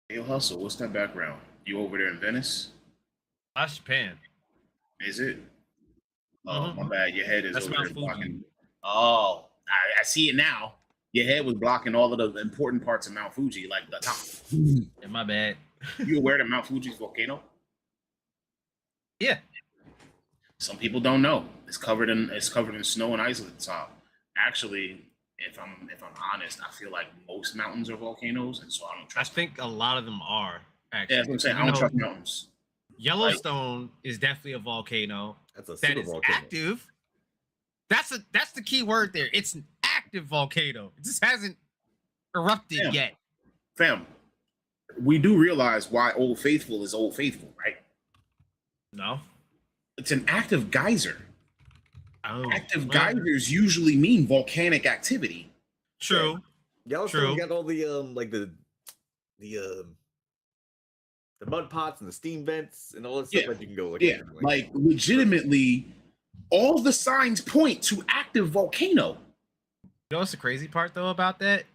Yo, Hustle, what's that background? You over there in Venice? That's Japan. Is it? Oh, Mm-hmm. my bad. Your head is That's over Mount there Fuji. blocking. Oh, I see it now. Your head was blocking all of the important parts of Mount Fuji, like the top. Yeah, my bad. You aware that Mount Fuji's volcano? Yeah. Some people don't know. It's covered in snow and ice at the top. Actually, if I'm honest, I feel like most mountains are volcanoes, and so I don't I trust. think a lot of them are Yeah, actually. that's what I'm saying. I You don't know, trust mountains. Like, Yellowstone is definitely a volcano That's a that super is volcano. active. That's the key word there. It's an active volcano. It just hasn't erupted Damn. yet. fam, we do realize why Old Faithful is Old Faithful, right? No. It's an active geyser. Oh, Active well, geysers usually mean volcanic activity. True. Yellowstone True. got all the the mud pots and the steam vents and all that stuff Yeah. that you can go look Yeah, at. like legitimately, all the signs point to active volcano. You know what's the crazy part though about that?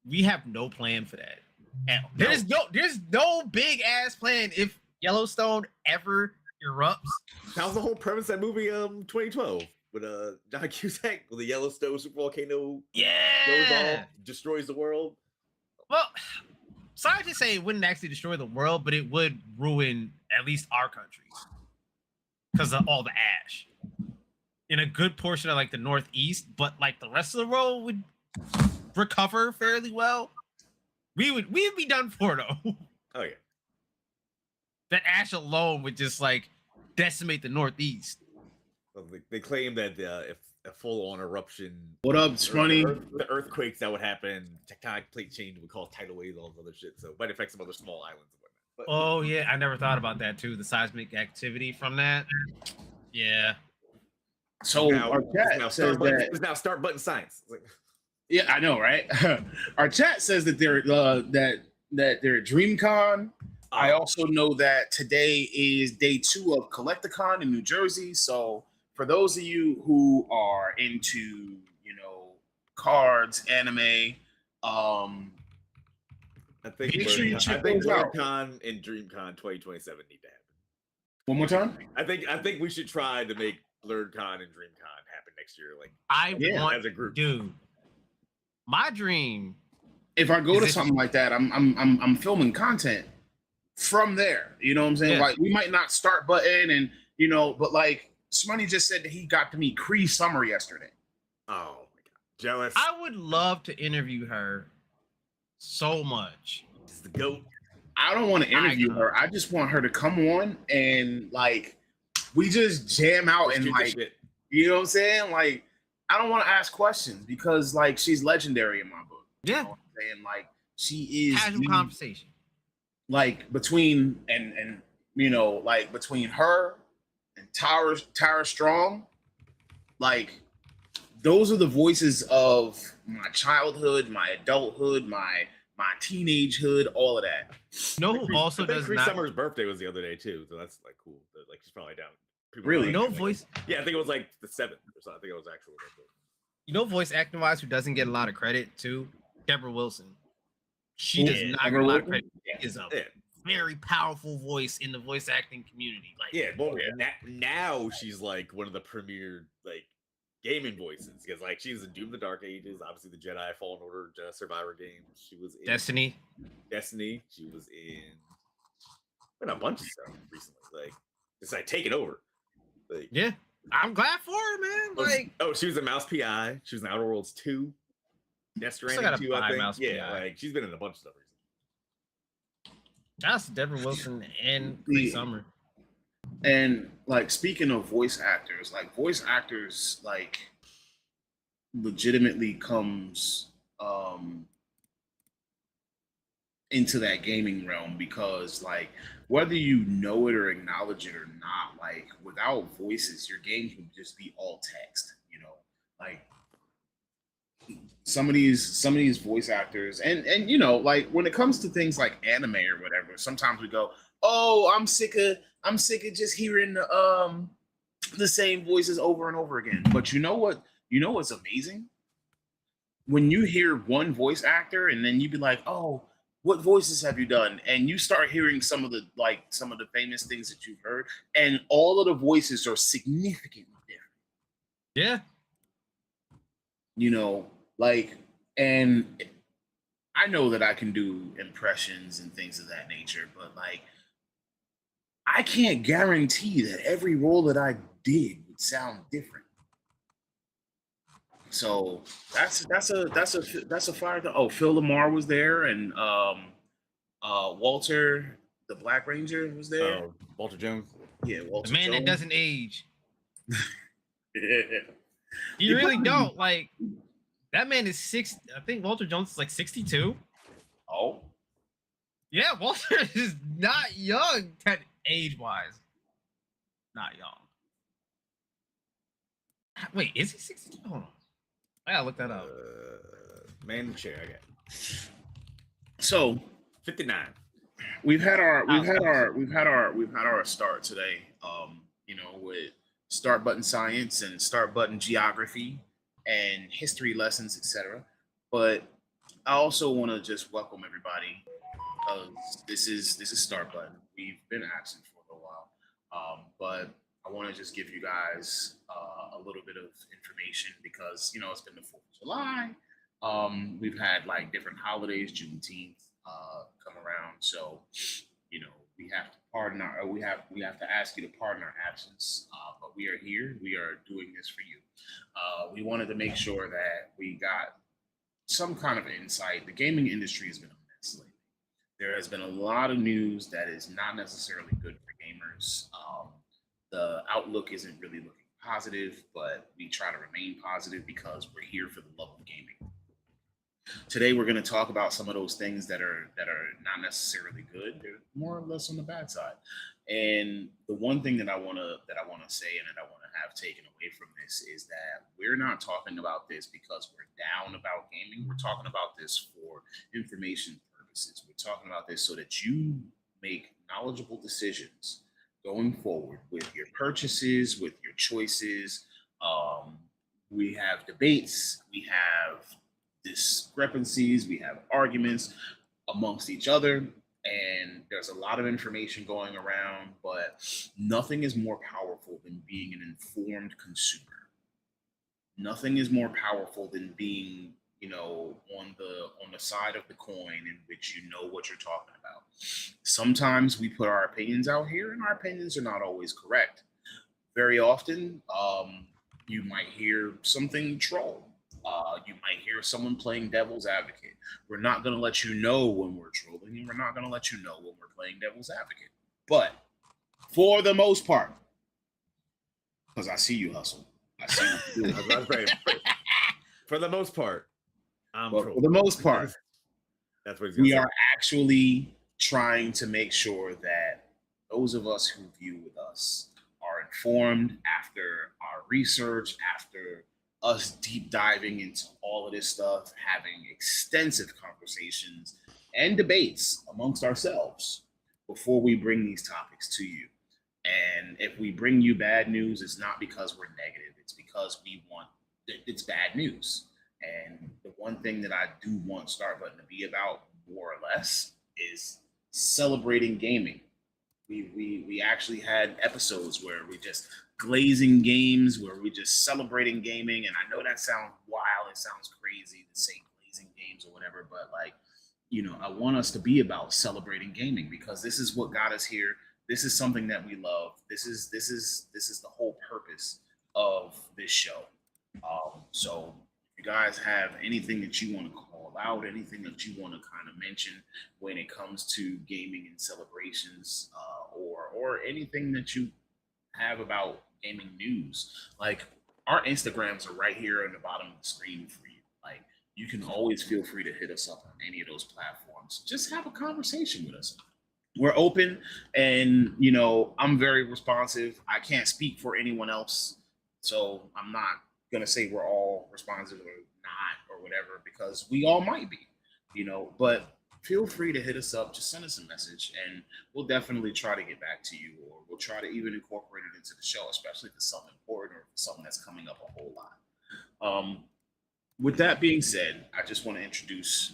We have no plan for that. And there's no big ass plan if Yellowstone ever erupts. that was the whole premise of that movie 2012 with John Cusack with the Yellowstone super volcano goes Yeah. off, destroys the world. Well, scientists say it wouldn't actually destroy the world, but it would ruin at least our country because of all the ash in a good portion of like the Northeast. But like the rest of the world would recover fairly well. We'd be done for though. Oh yeah. That ash alone would just like decimate the Northeast. Well, they claim that if a full-on eruption, What up, the Spunny? the earthquakes that would happen, tectonic plate change would cause tidal waves, all this other shit. So it might affect some other small islands and whatnot. But, Oh yeah, I never thought about that too. The seismic activity from that. Yeah. So our chat says that. it's now start button science. It's like, Yeah, I know, right? Our chat says that they're at DreamCon. I also know that today is day 2 of Collecticon in New Jersey. So for those of you who are into, cards, anime, I think Make sure you check I think those out. BlurredCon and DreamCon 2027 need to happen. one more time. I think we should try to make BlurredCon and DreamCon happen next year. Like I want as a group. Dude. My dream. If I go Is to it- something like that, I'm filming content from there. You know what I'm saying? Yeah. Like we might not start button and but like Smoney just said that he got to meet Cree Summer yesterday. Oh my god, jealous. I would love to interview her so much. This is the goat. I don't want to interview Icon. her. I just want her to come on and like we just jam out Let's and shoot this like shit. you know what I'm saying? Like I don't want to ask questions because like she's legendary in my book. You Yeah. know what I'm saying? Like she is Casual the- conversation. like between and like between her and Tara Strong, like those are the voices of my childhood, my adulthood, my teenagehood, all of that. No, who also I think does Cree not. Summer's birthday was the other day too, so that's like cool. Like she's probably down. People Really? are No like, voice. Yeah, I think it was like the 7th or something. I think it was actual birthday. You know, voice acting wise, who doesn't get a lot of credit too? Deborah Wilson. She does Yeah, not get a Deborah lot of Wilson? credit. She is a Yeah, very powerful voice in the voice acting community. Like, yeah. Well, now she's like one of the premier like gaming voices because like she's in Doom: The Dark Ages, obviously the Jedi Fallen Order, Jedi Survivor games. She was in Destiny. She was in a bunch of stuff recently. Like it's like taking over. Like Yeah, I'm glad for her, man. Like, she was in Mouse PI. She was in Outer Worlds 2. Death Still Stranding gotta 2, I buy think. Mouse Yeah, PI. like she's been in a bunch of stuff recently. that's Deborah Wilson and Cree Yeah. Summer. And like speaking of voice actors like legitimately comes into that gaming realm because like whether you know it or acknowledge it or not, like without voices, your game can just be all text, like some of these voice actors and like when it comes to things like anime or whatever, sometimes we go, oh, I'm sick of just hearing the same voices over and over again. But you know what's amazing? When you hear one voice actor and then you be like, oh, what voices have you done? And you start hearing some of the famous things that you've heard, and all of the voices are significantly different. Yeah. You know, like, and I know that I can do impressions and things of that nature, but like, I can't guarantee that every role that I did would sound different. So that's a fire. Oh, Phil Lamar was there, and Walter, the Black Ranger, was there. Oh, Walter Jones. Yeah, Walter. The man Jones. that doesn't age. Yeah. You really don't. Like, that man is I think Walter Jones is like 62. Oh. Yeah, Walter is not young, age-wise. Not young. Wait, is he 62? Hold on. I gotta look that up. Man in the chair. I got So 59. we've had our start today. With start button science and start button geography and history lessons, etc. But I also want to just welcome everybody. This is start button. We've been absent for a little while, but I want to just give you guys a little bit of information because it's been the 4th of July. We've had like different holidays, Juneteenth come around, so we have to ask you to pardon our absence, but we are here. We are doing this for you. We wanted to make sure that we got some kind of insight. The gaming industry has been a mess lately. There has been a lot of news that is not necessarily good for gamers. The outlook isn't really looking positive, but we try to remain positive because we're here for the love of gaming. Today, we're going to talk about some of those things that are not necessarily good. They're more or less on the bad side. And the one thing that I want to say and that I want to have taken away from this is that we're not talking about this because we're down about gaming. We're talking about this for information purposes. We're talking about this so that you make knowledgeable decisions going forward with your purchases, with your choices. We have debates, we have discrepancies, we have arguments amongst each other, and there's a lot of information going around, but nothing is more powerful than being an informed consumer. Nothing is more powerful than being on the side of the coin in which you know what you're talking about. Sometimes we put our opinions out here and our opinions are not always correct. Very often, you might hear something troll. You might hear someone playing devil's advocate. We're not going to let you know when we're trolling, and we're not going to let you know when we're playing devil's advocate. But for the most part, because I see you hustle. I see you do it. For the most part, for the most part, that's what we are actually trying to make sure that those of us who view with us are informed after our research, after us deep diving into all of this stuff, having extensive conversations and debates amongst ourselves before we bring these topics to you. And if we bring you bad news, it's not because we're negative, it's because it's bad news. And the one thing that I do want Start Button to be about, more or less, is celebrating gaming. We actually had episodes where we just glazing games, where we just celebrating gaming. And I know that sounds wild, it sounds crazy to say glazing games or whatever, but I want us to be about celebrating gaming because this is what got us here. This is something that we love. This is the whole purpose of this show. So if you guys have anything that you want to call out, anything that you want to kind of mention when it comes to gaming and celebrations, or anything that you have about gaming news, like our Instagrams are right here on the bottom of the screen for you. Like you can always feel free to hit us up on any of those platforms. Just have a conversation with us. We're open, and I'm very responsive. I can't speak for anyone else, so I'm not gonna say we're all responsive or not or whatever, because we all might be, but feel free to hit us up. Just send us a message and we'll definitely try to get back to you, or we'll try to even incorporate it into the show, especially if it's something important or if it's something that's coming up a whole lot. With that being said, I just want to introduce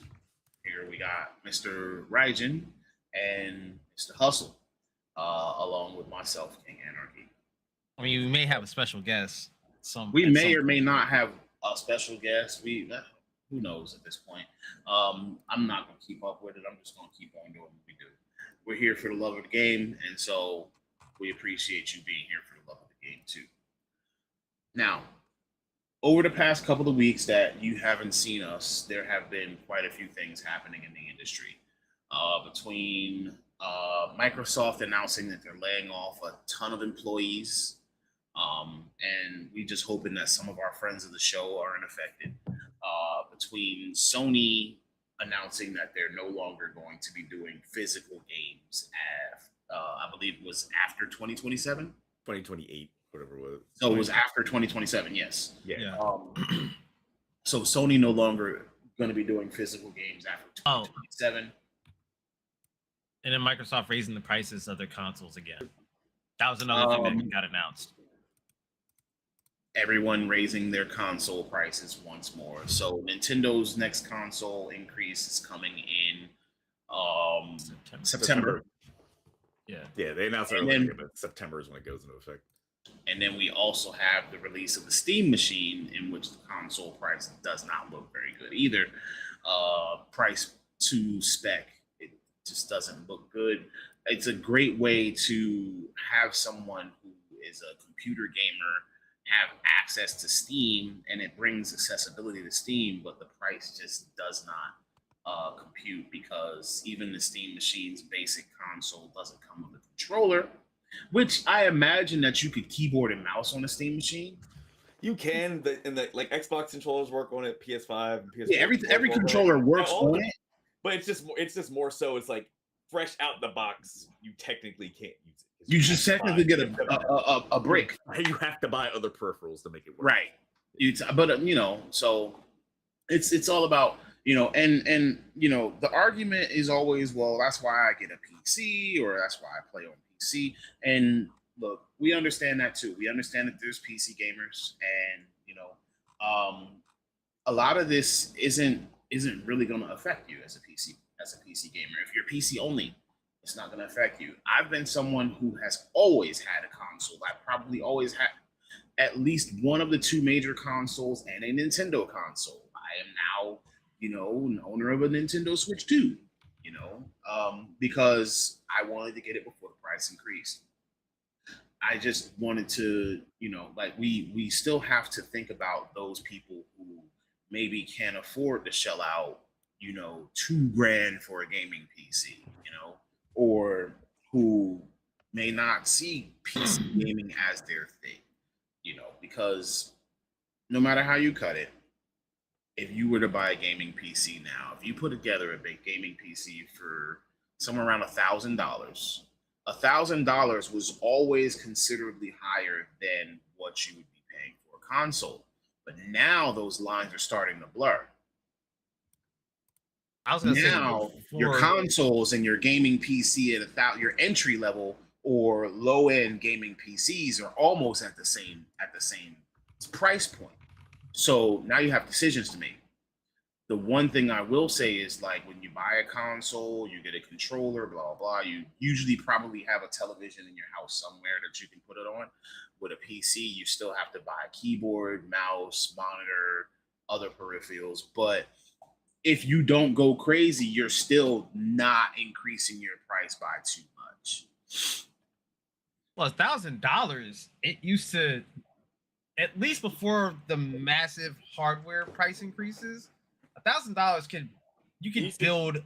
here here. We got Mr. Raijin and Mr. Hustle, along with myself, King Anarchy. I mean, we may have a special guest. We may or may not have a special guest. Who knows at this point. I'm not going to keep up with it. I'm just going to keep on doing what we do. We're here for the love of the game, and so we appreciate you being here for the love of the game too. Now, over the past couple of weeks that you haven't seen us, there have been quite a few things happening in the industry. Between Microsoft announcing that they're laying off a ton of employees, and we just hoping that some of our friends of the show aren't affected. Between Sony announcing that they're no longer going to be doing physical games I believe it was after 2027. 2028, whatever it was. So it was after 2027, yes. Yeah. So Sony no longer going to be doing physical games after 2027. And then Microsoft raising the prices of their consoles again. That was another thing that got announced. Everyone raising their console prices once more. So Nintendo's next console increase is coming in September. Yeah, they announced earlier, but September is when it goes into effect. And then we also have the release of the Steam machine, in which the console price does not look very good either. Price to spec, it just doesn't look good. It's a great way to have someone who is a computer gamer have access to Steam, and it brings accessibility to Steam, but the price just does not compute, because even the Steam machine's basic console doesn't come with a controller, which I imagine that you could keyboard and mouse on a Steam machine. You can, like Xbox controllers work on it, PS5 and PS4. Yeah, every controller works on it, but it's just more so. It's like fresh out the box, you technically can't use it. You just technically get a brick. You have to buy other peripherals to make it work. Right. But so it's all about, and the argument is always, well, that's why I get a PC, or that's why I play on PC. And look, we understand that too. We understand that there's PC gamers, and a lot of this isn't really going to affect you as a PC gamer. If you're PC only, it's not going to affect you. I've been someone who has always had a console. I probably always had at least one of the two major consoles and a Nintendo console. I am now, an owner of a Nintendo Switch 2, because I wanted to get it before the price increased. I just wanted to, we still have to think about those people who maybe can't afford to shell out, $2,000 for a gaming PC, or who may not see PC gaming as their thing, because no matter how you cut it, if you were to buy a gaming PC now, if you put together a big gaming PC for somewhere around $1,000, $1,000 was always considerably higher than what you would be paying for a console. But now those lines are starting to blur. I was gonna now say your consoles and your gaming PC at your entry level or low end gaming PCs are almost at the same price point. So now you have decisions to make. The one thing I will say is, like, when you buy a console, you get a controller, blah, blah, you usually probably have a television in your house somewhere that you can put it on. With a PC, you still have to buy a keyboard, mouse, monitor, other peripherals. But if you don't go crazy, you're still not increasing your price by too much. Well, $1,000, it used to, at least before the massive hardware price increases, $1,000 you can build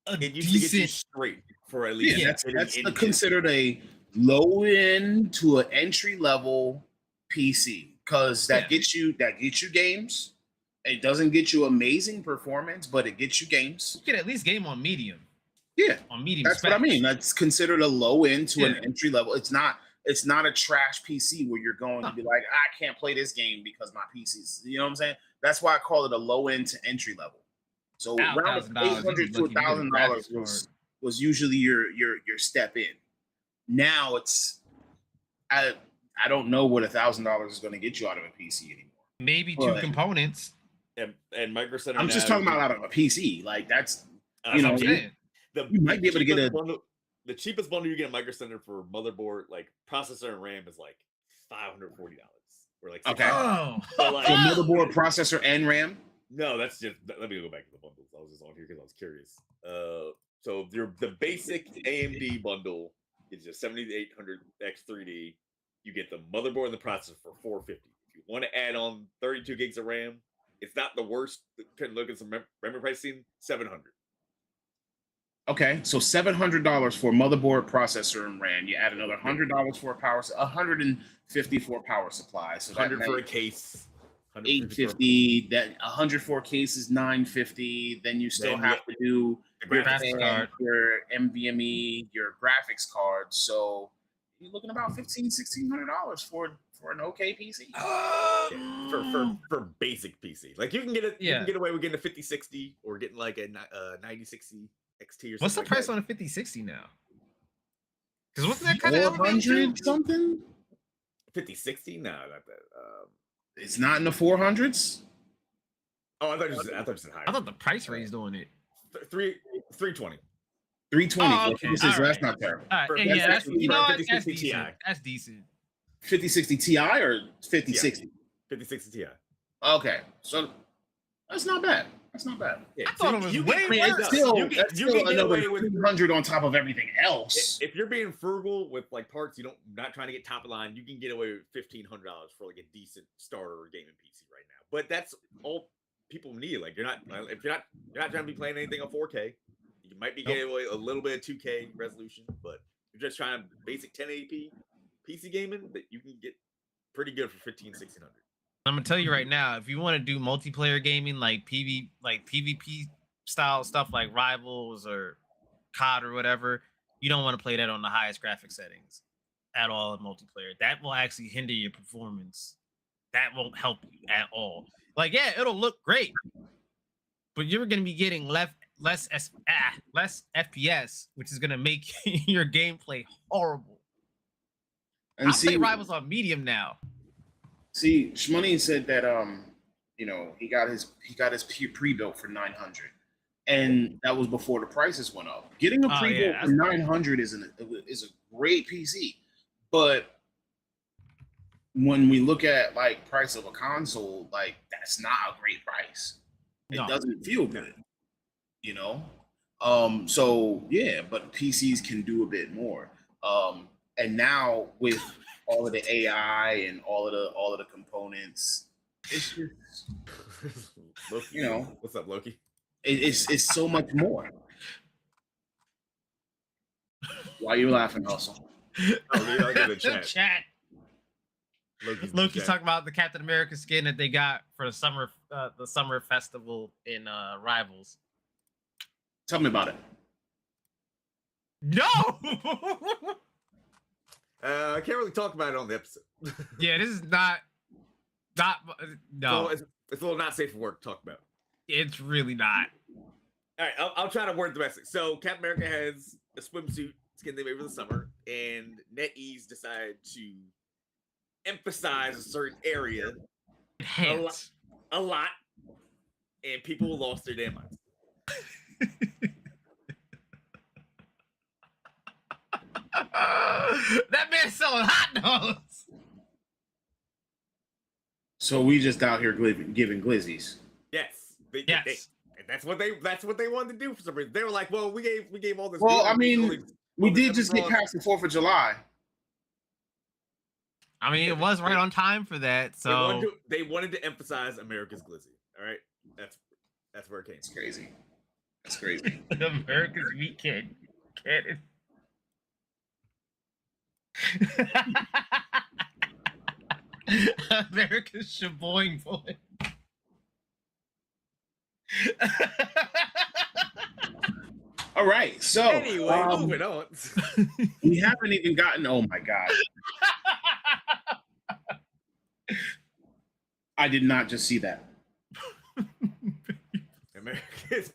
a it used to get you decent straight for at least. Yeah, that's considered a low end to an entry level PC, because that gets you games. It doesn't get you amazing performance, but it gets you games. You can at least game on medium. Yeah, on medium. That's specs. what I mean. That's considered a low end to an entry level. It's not a trash PC where you're going to be like, I can't play this game because my PC's. You know what I'm saying? That's why I call it a low end to entry level. So around $800 to $1,000 was usually your step in. Now it's I don't know what $1,000 is going to get you out of a PC anymore. Maybe two components. and Micro Center. I'm just now, talking about out of a PC. Like that's that's you what know, I'm saying. you might be able to get cheapest a bundle. The cheapest bundle you get at Micro Center for motherboard, like processor and RAM, is like $540, or like Okay. Oh, So, like- for motherboard, processor, and RAM. No, that's just. Let me go back to the bundles. I was just on here because I was curious. So the basic AMD bundle is just 7800 X3D. You get the motherboard and the processor for $450. If you want to add on 32 gigs of RAM, it's not the worst. Can look at some memory pricing, $700. Okay, so $700 for motherboard, processor, and RAM. You add another $100 for a power, $150 for a power supply. So that 100 for a case. 850. That 100 for a case is 950. Then you still Then have to do the your graphics fan, card. your NVMe, your graphics card. So you're looking about $1,600 for an okay PC. For basic PC. Like you can get it. You Yeah. can get away with getting a 5060 or getting like a 9060 XT or something. what's the like price that. on a 5060 now? Because wasn't that kind of 400 something? 5060? No, not that. It's not in the 400s. Oh, I thought you said higher. I thought the price raised on it. 320. 320. Oh, for okay. 56, All so that's right. not terrible. All right, For yeah, that's, 5060 you know what? 5060 That's Ti. decent. That's decent. 5060 Ti or 5060? 5060 Ti. Okay, so that's not bad. That's not bad. Yeah, I thought it was you way I mean, worse. it's still, You that's can still get another away with 300 on top of everything else. if you're being frugal with like parts, you don't not trying to get top of line, you can get away with $1,500 for like a decent starter gaming PC right now. But that's all people need. Like you're not if you're not trying to be playing anything on 4K, you might be getting away a little bit of 2K resolution, but you're just trying to basic 1080p PC gaming that you can get pretty good for $1,500-$1,600. I'm gonna tell you right now, if you want to do multiplayer gaming like PvP style stuff like Rivals or COD or whatever, you don't want to play that on the highest graphic settings at all in multiplayer. That will actually hinder your performance. That won't help you at all. Like, yeah, it'll look great, but you're gonna be getting less FPS, which is gonna make your gameplay horrible. And I play see, Rivals on medium now. see, Shmoney said that you know, he got his pre-built for 900, and that was before the prices went up. Getting a Oh, pre-built yeah, for 900 is a great PC, but when we look at like price of a console, like that's not a great price. It No. doesn't feel good, you know. So yeah, but PCs can do a bit more. And now with all of the AI and all of the components, it's just, Loki, you know, what's up, Loki? it's so much more. Why you laughing, Hustle? Oh, yeah, I'll get the chat. Chat. Loki's talking about the Captain America skin that they got for the summer festival in Rivals. Tell me about it. No. I can't really talk about it on the episode. Yeah, this is not no. So it's a little not safe for work to talk about. It's really not. All right, I'll try to word the message. So Captain America has a swimsuit skin they made for the summer, and NetEase decided to emphasize a certain area Enhance. a lot, and people lost their damn minds. That man's selling hot dogs. So we just out here giving glizzies. Yes, Yes. and that's what they wanted to do for some reason. They were like, "Well, we gave all this." Well, good, I mean, only- We only did just get wrong." past the 4th of July. I mean, it was right on time for that. So They wanted to emphasize America's glizzy. All right, that's where it came. It's crazy. That's crazy. America's weekend. Get it? America's Shaboing boy. All right, so Anyway, moving on. we haven't even gotten. Oh my god! I did not just see that. America's.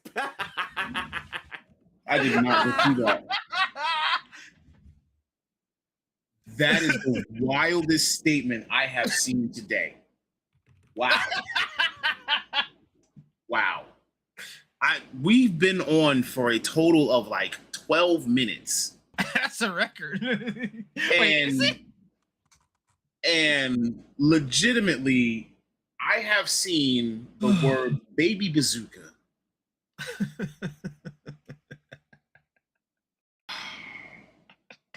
I did not just see that. That is the wildest statement I have seen today. Wow. Wow. We've been on for a total of like 12 minutes. That's a record. And and legitimately, I have seen the word baby bazooka.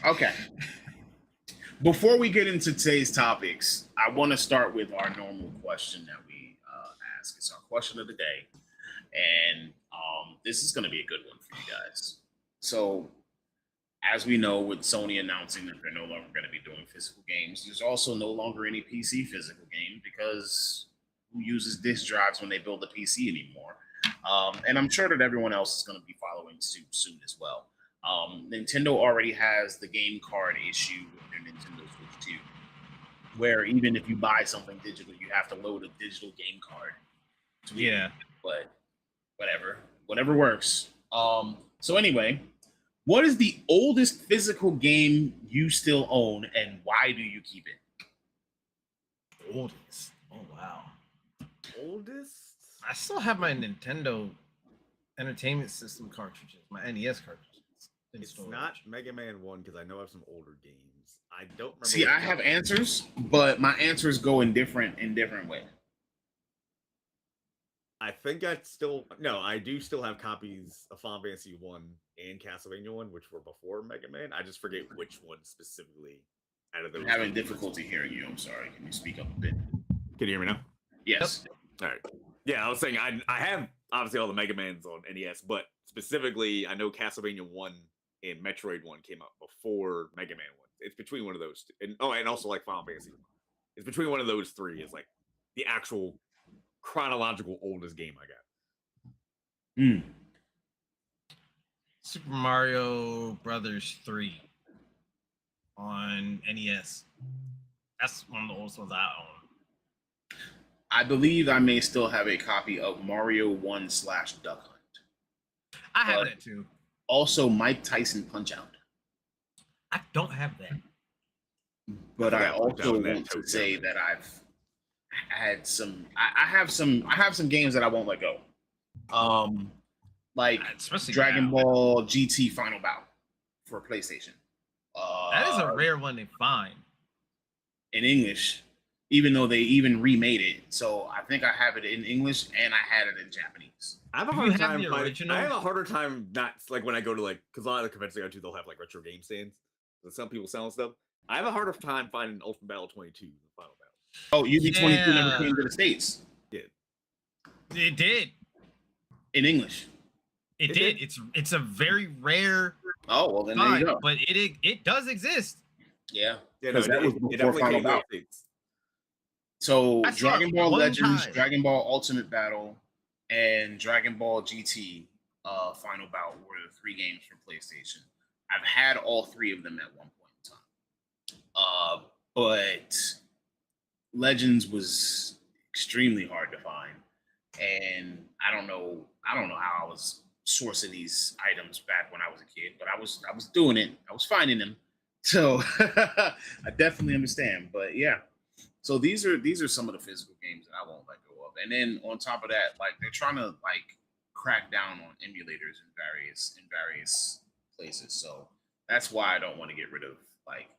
Okay. Before we get into today's topics, I want to start with our normal question that we ask. It's our question of the day. And this is going to be a good one for you guys. So, as we know, with Sony announcing that they're no longer going to be doing physical games, there's also no longer any PC physical game because who uses disk drives when they build a PC anymore? And I'm sure that everyone else is going to be following suit soon as well. Nintendo already has the game card issue with their Nintendo Switch 2, where even if you buy something digital, you have to load a digital game card. Yeah. But whatever works. So anyway, what is the oldest physical game you still own, and why do you keep it? Oldest. Oh wow. Oldest? I still have my Nintendo Entertainment System cartridges, my NES cartridges. It's not Mega Man 1 because I know I have some older games. I don't remember. See, I have answers, but my answers go in different ways. I think I do still have copies of Final Fantasy 1 and Castlevania 1, which were before Mega Man. I just forget which one specifically out of those. I'm having difficulty hearing you. I'm sorry. Can you speak up a bit? Can you hear me now? Yes. All right. Yeah, I was saying I have obviously all the Mega Mans on NES, but specifically I know Castlevania 1 and Metroid 1 came out before Mega Man 1. It's between one of those two. And also like Final Fantasy 1. It's between one of those three is like the actual chronological oldest game I got. Super Mario Brothers 3 on NES. That's one of the oldest ones I own. I believe I may still have a copy of Mario 1 / Duck Hunt. I have that too. Also, Mike Tyson Punch Out. I don't have that. But I also want to say that I've had some. I have some games that I won't let go. Like especially Dragon Ball GT Final Bout for PlayStation. That is a rare one to find in English, even though they even remade it. So I think I have it in English and I had it in Japanese. I have a harder time not like when I go to like because a lot of the conventions I go to they'll have like retro game stands. So some people selling stuff. I have a harder time finding Ultimate Battle 22 than Final Battle. Oh, UB22 never came to the States. It did. In English. It did. It's a very rare. Oh well, then there you go. But it does exist. Yeah, because that was before Final Bout. So Dragon Ball Legends, Dragon Ball Ultimate Battle, and Dragon Ball GT Final Bout were the three games for PlayStation. I've had all three of them at one point in time. But Legends was extremely hard to find. And I don't know how I was sourcing these items back when I was a kid, but I was doing it. I was finding them. So I definitely understand. But yeah. So these are some of the physical games that I won't let go of. And then on top of that, like they're trying to like crack down on emulators in various places. So that's why I don't want to get rid of like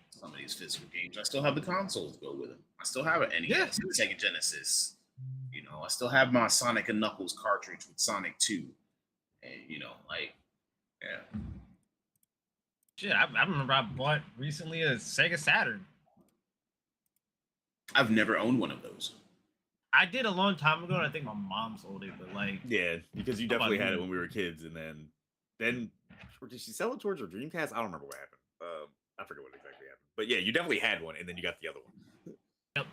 some of these physical games. I still have the consoles to go with them. I still have an NES, Sega Genesis. You know, I still have my Sonic and Knuckles cartridge with Sonic 2. And you know, like, yeah. Shit, I remember I bought recently a Sega Saturn. I've never owned one of those. I did a long time ago, and I think my mom sold it, but like, yeah, because you definitely had it when we were kids, and then did she sell it towards her Dreamcast? I don't remember what happened. I forget what exactly happened, but yeah, you definitely had one, and then you got the other one. Yep.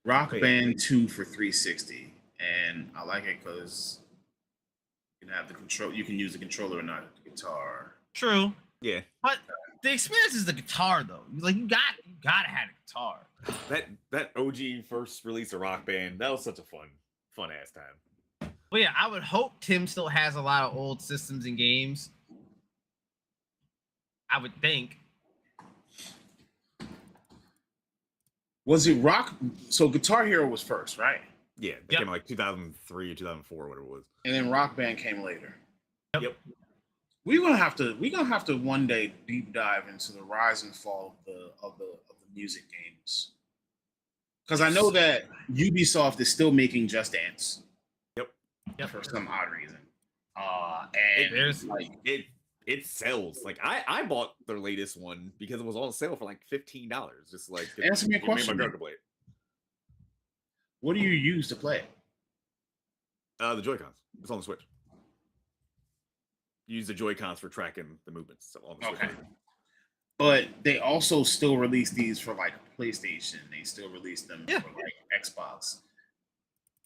Rock Band 2 for 360, and I like it because you can have the control. You can use the controller and not the guitar. True. Yeah, but the experience is the guitar, though. Like you gotta have a guitar. That OG first release of Rock Band, that was such a fun ass time. But yeah, I would hope Tim still has a lot of old systems and games. I would think. Was it Rock? So Guitar Hero was first, right? Yeah, that Yep. came out like 2003 or 2004, whatever it was. And then Rock Band came later. Yep. We're gonna have to one day deep dive into the rise and fall of the music games. Because I know that Ubisoft is still making Just Dance. Yep. For some odd reason. There's- It sells. Like I bought their latest one because it was on sale for like $15. Just like Answer me a it made question. my girl play it. What do you use to play it? The Joy-Cons. It's on the Switch. Use the Joy-Cons for tracking the movements on the Switch. Okay. But they also still release these for like PlayStation. They still release them Yeah. for like Xbox.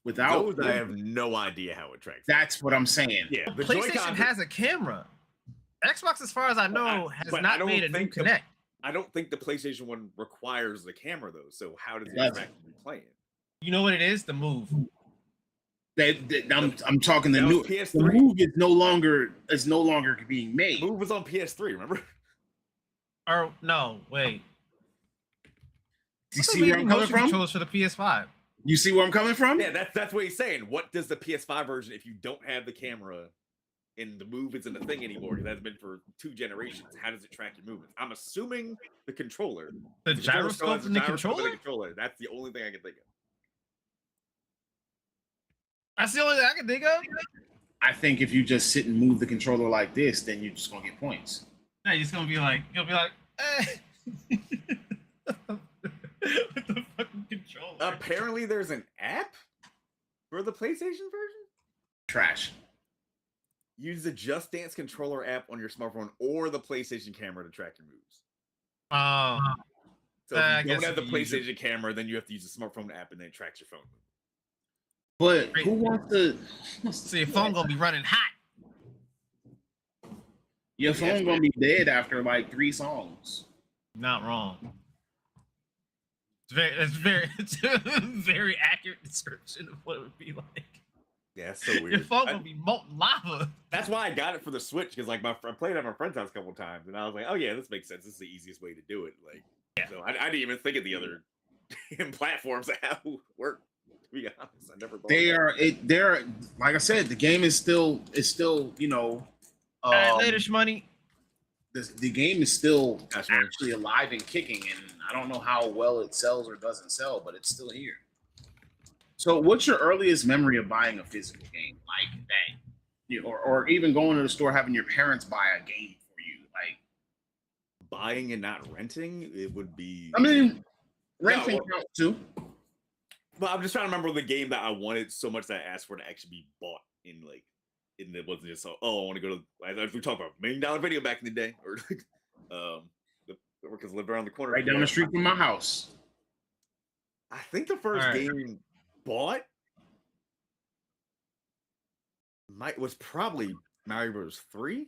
Without Those, I have no idea how it tracks. that's what I'm saying. Yeah, the PlayStation Joy-Cons has a camera. Xbox, as far as I know, has not made a new Kinect. I don't think the PlayStation one requires the camera though. So how does it Doesn't. track you playing? You know what it is? The Move. I'm talking the That new was PS3. the Move is no longer being made. Move was on PS3. Remember? Or no, wait. You see where I'm coming from? Controllers for the PS5. You see where I'm coming from? Yeah, that's what he's saying. What does the PS5 version, if you don't have the camera and the Move isn't a thing anymore, because that's been for 2 generations, how does it track your movements? I'm assuming the controller. The The controller still gyroscope has in the gyroscope and controller? That's the only thing I can think of. That's the only thing I can think of. I think if you just sit and move the controller like this, then you're just gonna get points. No, you're just gonna be like, you'll be like, with the fucking controller. Apparently, there's an app for the PlayStation version. Trash. Use the Just Dance controller app on your smartphone or the PlayStation camera to track your moves. So I if you guess don't have the if you use PlayStation camera, then you have to use the smartphone app and then it tracks your phone movement. But who wants to? So your phone gonna be running hot. Your phone gonna be dead after like 3 songs. Not wrong. It's a very accurate description of what it would be like. Yeah, that's so Your weird. phone gonna be molten lava. That's why I got it for the Switch because like I played it at my friend's house a couple times and I was like, oh yeah, this makes sense. This is the easiest way to do it. Like, Yeah. So I didn't even think of the other platforms that how it work. To be honest, I never thought. They're like I said, the game is still you know. All right, later, shmoney. The game is still Gotcha, man. actually alive and kicking, and I don't know how well it sells or doesn't sell, but it's still here. So, what's your earliest memory of buying a physical game like that? Or even going to the store having your parents buy a game for you? Like, Buying and not renting, it would be. I mean, renting well- counts too. But I'm just trying to remember the game that I wanted so much that I asked for to actually be bought in like, and it wasn't just so. Oh, I want to go to. As we talked about $1 million video back in the day, or because live around the corner, Right down the street from my house. I think the first All right. game bought was probably Mario Bros. 3.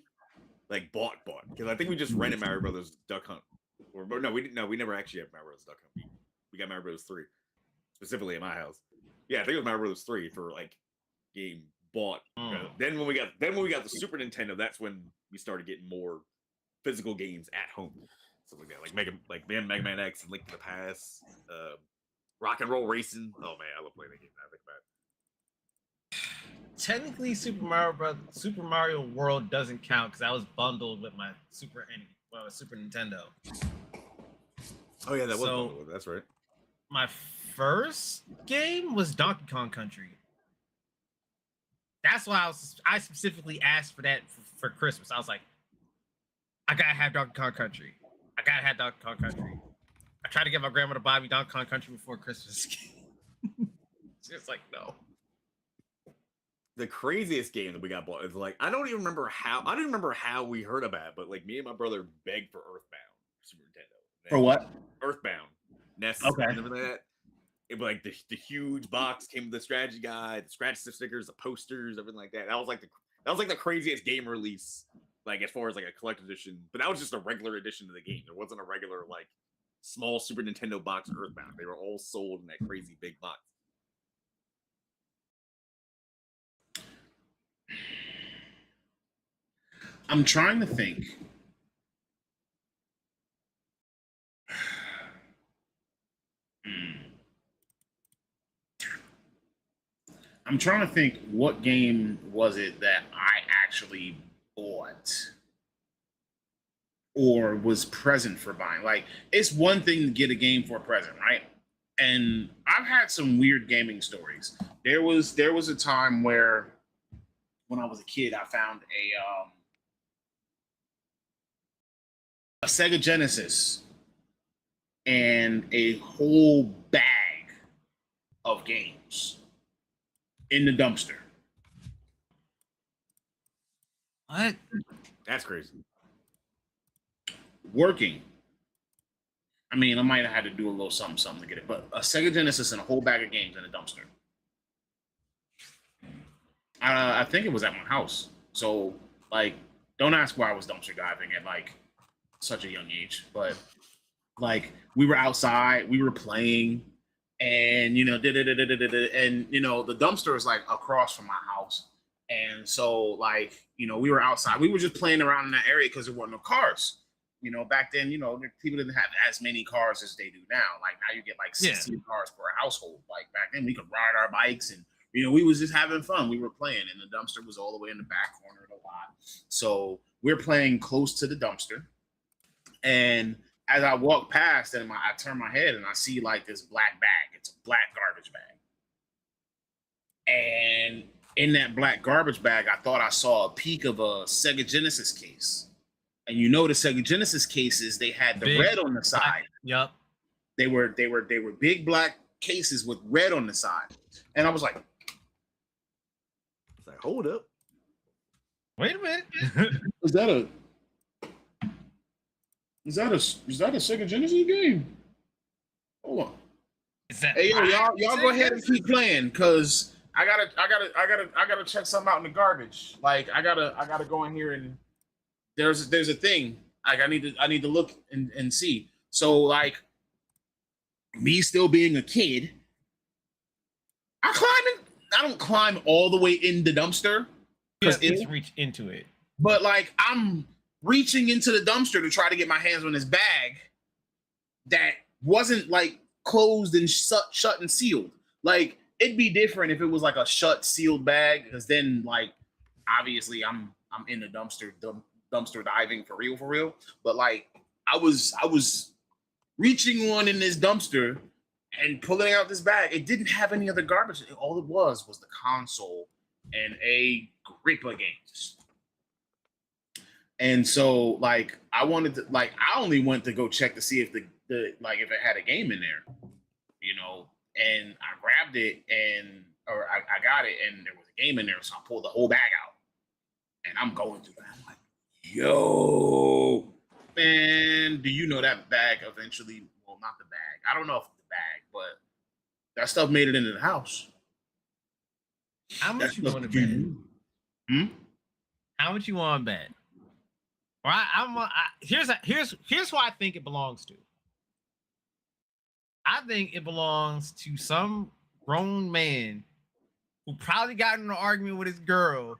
Like bought because I think we just rented Mario Brothers Duck Hunt, or no, we didn't. No, we never actually had Mario Bros. Duck Hunt. We got Mario Bros. 3 specifically at my house. Yeah, I think it was Mario Bros. 3 for like game bought. Then when we got the Super Nintendo, that's when we started getting more physical games at home. Stuff like that, like Mega Man X and Link to the Past, Rock and Roll Racing. Oh man, I love playing that game. I think about it. Technically, Super Mario World doesn't count because I was bundled with my Super Nintendo. Oh yeah, that was So- bundled, that's right. My first game was Donkey Kong Country. That's why I specifically asked for that for Christmas. I was like, I gotta have Donkey Kong Country. I gotta have Donkey Kong Country. I tried to get my grandma to buy me Donkey Kong Country before Christmas. She was like, no. The craziest game that we got bought is like I don't even remember how we heard about it, but like me and my brother begged for Earthbound Super Nintendo. For what? Earthbound. NES Okay. and everything like that. It was like the huge box came with the strategy guide, the scratch stickers, the posters, everything like that. That was like the craziest game release, like as far as like a collector's edition. But that was just a regular edition of the game. There wasn't a regular like small Super Nintendo box of Earthbound. They were all sold in that crazy big box. I'm trying to think. I'm trying to think what game was it that I actually bought or was present for buying. Like, it's one thing to get a game for a present, right? And I've had some weird gaming stories. There was a time where when I was a kid, I found a Sega Genesis and a whole bag of games in the dumpster. What? That's crazy. Working. I mean, I might have had to do a little something to get it, but a Sega Genesis and a whole bag of games in a dumpster. I think it was at my house. So, like, don't ask why I was dumpster diving at like such a young age, but like we were outside, we were playing, and you know, and you know, the dumpster is like across from my house, and so like you know, we were outside, we were just playing around in that area because there weren't no cars. You know, back then, you know, people didn't have as many cars as they do now. Like now, you get like 16 cars per household. Like back then, we could ride our bikes and you know, we was just having fun. We were playing, and the dumpster was all the way in the back corner of the lot. So we're playing close to the dumpster. And as I walk past, and I turn my head and I see like this black bag. It's a black garbage bag. And in that black garbage bag, I thought I saw a peek of a Sega Genesis case. And you know the Sega Genesis cases, they had the Big red on the side. Yep. They were big black cases with red on the side. And I was like, Hold up. Wait a minute. Is that a Sega Genesis game? Hold on. Hey yo, y'all go ahead and keep playing because I gotta check something out in the garbage. Like I gotta go in here and there's a thing. Like I need to look and see. So like me still being a kid, I don't climb all the way in the dumpster because it's reach into it. But like I'm reaching into the dumpster to try to get my hands on this bag that wasn't like closed and shut and sealed. Like it'd be different if it was like a shut sealed bag, because then like obviously I'm in the dumpster diving for real. But like I was reaching on in this dumpster and pulling out this bag. It didn't have any other garbage. All it was the console and a grip of games. And so like I wanted to like I only went to go check to see if the like if it had a game in there, you know, and I grabbed it or I got it and there was a game in there, so I pulled the whole bag out and I'm going through that. I'm like, yo, man, do you know that bag eventually? Well, not the bag. I don't know if the bag, but that stuff made it into the house. How much you want to bet? How much you want to bet? Or here's who I think it belongs to. I think it belongs to some grown man who probably got in an argument with his girl.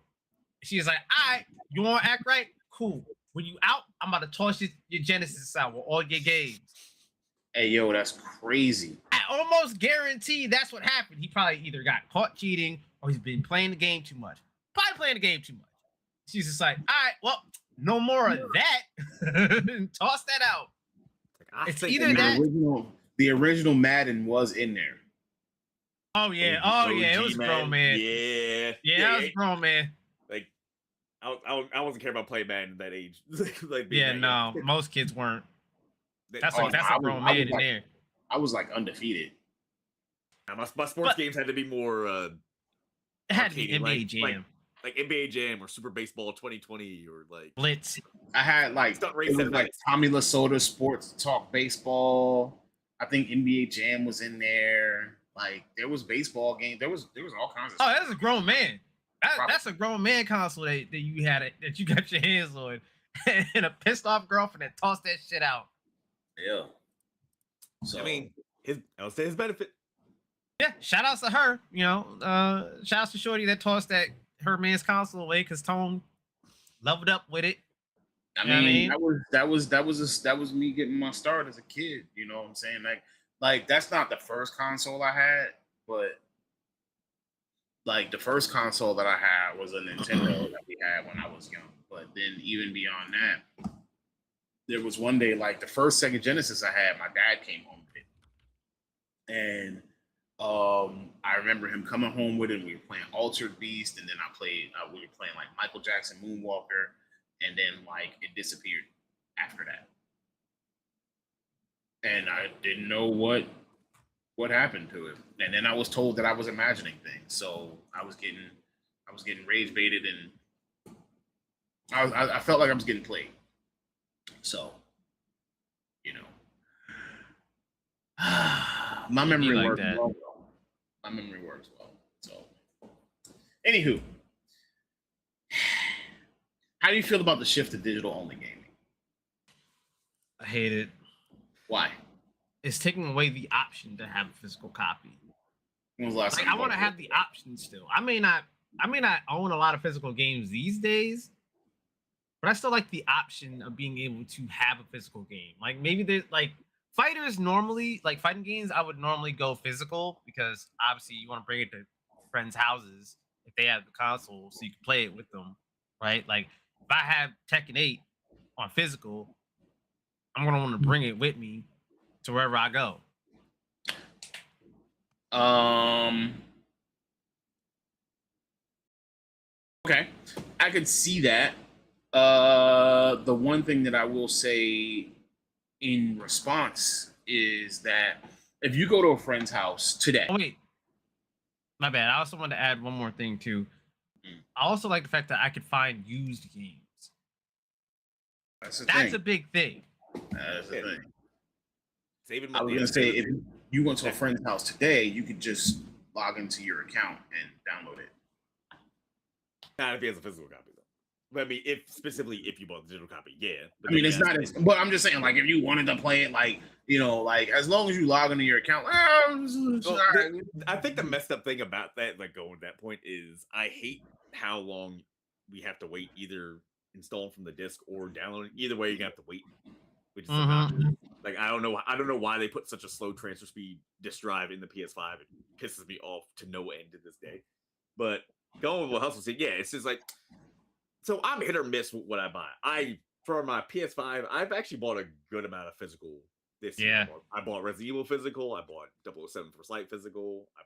She's like, all right, you want to act right? Cool. When you out, I'm about to toss your Genesis out with all your games. Hey, yo, that's crazy. I almost guarantee that's what happened. He probably either got caught cheating or he's been playing the game too much. Probably playing the game too much. She's just like, all right, well, no more of that. Toss that out. It's either that. The original Madden was in there. Oh yeah, it was grown man. Yeah, it was grown man. Like, I wasn't care about playing Madden at that age. Like, no, most kids weren't. That's a grown man in there. I was like undefeated. My sports games had to be more. It had to be NBA Jam. Like NBA Jam or Super Baseball 2020 or like Blitz. I had like Tommy Lasorda Sports Talk Baseball. I think NBA Jam was in there. Like there was baseball game. There was all kinds of stuff. That's a grown man. That's a grown man console that you had that you got your hands on, and a pissed off girlfriend that tossed that shit out. Yeah. So I mean, I'll say his benefit. Yeah, shout outs to her. You know, shout outs to Shorty that tossed her man's console away because Tone leveled up with it. I mean, that was me getting my start as a kid. You know what I'm saying? Like that's not the first console I had, but like the first console that I had was a Nintendo that we had when I was young. But then even beyond that, there was one day like the first Sega Genesis I had, my dad came home with it, and I remember him coming home with it. And we were playing Altered Beast, and then we were playing like Michael Jackson Moonwalker, and then like it disappeared after that, and I didn't know what happened to it. And then I was told that I was imagining things, so I was getting rage baited, and I felt like I was getting played. So, you know, my memory like works that. well. My memory works well. So, anywho, how do you feel about the shift to digital only gaming? I hate it. Why? It's taking away the option to have a physical copy. When was the last Like time I you want to bought have the option still. I may not own a lot of physical games these days, but I still like the option of being able to have a physical game. Like maybe there's like fighters normally, like fighting games, I would normally go physical because obviously you want to bring it to friends' houses if they have the console so you can play it with them, right? Like if I have Tekken 8 on physical, I'm gonna want to bring it with me to wherever I go. Okay, I could see that. The one thing that I will say in response is that if you go to a friend's house today, Oh wait, my bad. I also want to add one more thing too. I also like the fact that I could find used games. that's the That's thing. a big thing. That's the thing. Saving I was money. gonna say if you went to a friend's house today, you could just log into your account and download it. Not if he has a physical copy though. But I mean, if you bought the digital copy, yeah. But I mean, then it's you not. have to- But I'm just saying, like, if you wanted to play it, like, you know, like as long as you log into your account. Well, I think the messed up thing about that, like going to that point, is I hate how long we have to wait, either install from the disc or download. Either way, you have to wait, which is obnoxious. Like I don't know why they put such a slow transfer speed disk drive in the PS5. It pisses me off to no end to this day. But going with what Hustle said, yeah, it's just like, so I'm hit or miss with what I buy. For my PS5, I've actually bought a good amount of physical this year. I bought Resident Evil physical. I bought 007 First Light physical. I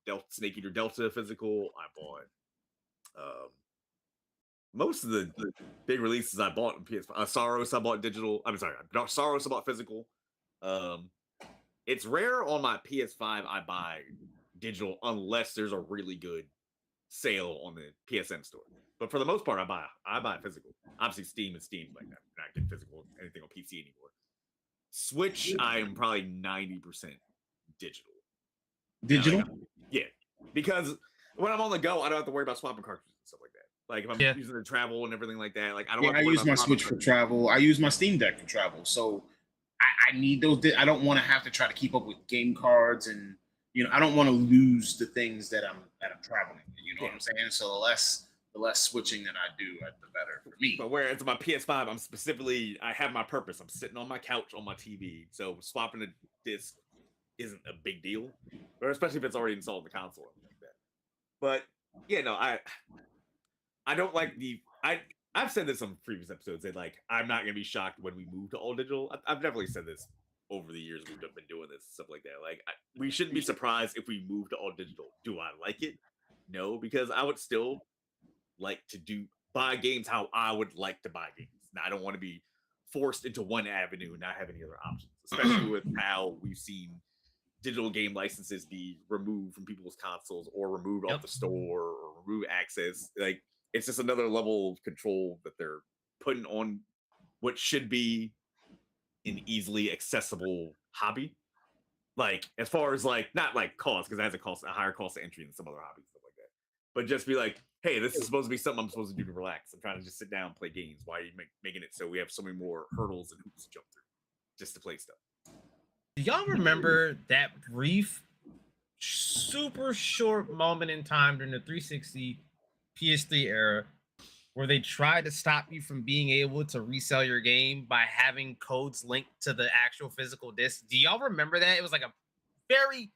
bought Snake Eater Delta physical. I bought most of the big releases I bought in PS5. Soros I bought digital. I'm sorry, Soros I bought physical. It's rare on my PS5 I buy digital unless there's a really good sale on the PSN store. But for the most part, I buy physical. Obviously, Steam is Steam. Like, I'm not getting physical anything on PC anymore. Switch, I am probably 90% digital. Digital? Yeah, because when I'm on the go, I don't have to worry about swapping cartridges and stuff like that. Like if I'm using the travel and everything like that, like I don't. Yeah, have to I worry use about my Switch for travel. I use my Steam Deck for travel. So I need those. I don't want to have to try to keep up with game cards, and you know, I don't want to lose the things that I'm traveling. You know what I'm saying? So the less switching that I do, the better for me. But whereas my PS5, I have my purpose. I'm sitting on my couch on my TV, so swapping a disc isn't a big deal, or especially if it's already installed in the console or something like that. But yeah, no, I don't like I've said this on previous episodes that like I'm not gonna be shocked when we move to all digital. I've definitely said this over the years we've been doing this stuff like that. Like we shouldn't be surprised if we move to all digital. Do I like it? No, because I would still like to buy games how I would like to buy games. Now I don't want to be forced into one avenue and not have any other options, especially with how we've seen digital game licenses be removed from people's consoles or removed off the store or remove access. Like it's just another level of control that they're putting on what should be an easily accessible hobby. Like as far as like not like cost, because it has a higher cost of entry than some other hobbies, stuff like that. But just be like, hey, this is supposed to be something I'm supposed to do to relax. I'm trying to just sit down and play games. Why are you making it so we have so many more hurdles and hoops to jump through just to play stuff? Do y'all remember that brief, super short moment in time during the 360 PS3 era where they tried to stop you from being able to resell your game by having codes linked to the actual physical disc? Do y'all remember that? It was like a very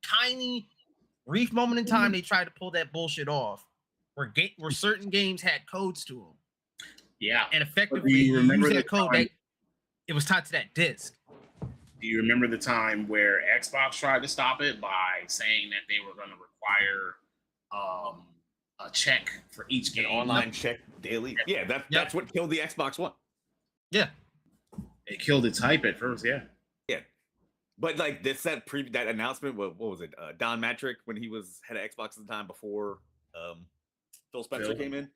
tiny brief moment in time they tried to pull that bullshit off, where certain games had codes to them, Yeah. and But effectively do you remember using the that code time- that it was tied to that disc. Do you remember the time where Xbox tried to stop it by saying that they were going to require a check for each An game? online check daily. Yeah, that's what killed the Xbox One. Yeah, It killed its hype at first, yeah. Yeah, but like that announcement. What was it? Don Matrick, when he was head of Xbox at the time before Phil Spencer Phil. came in,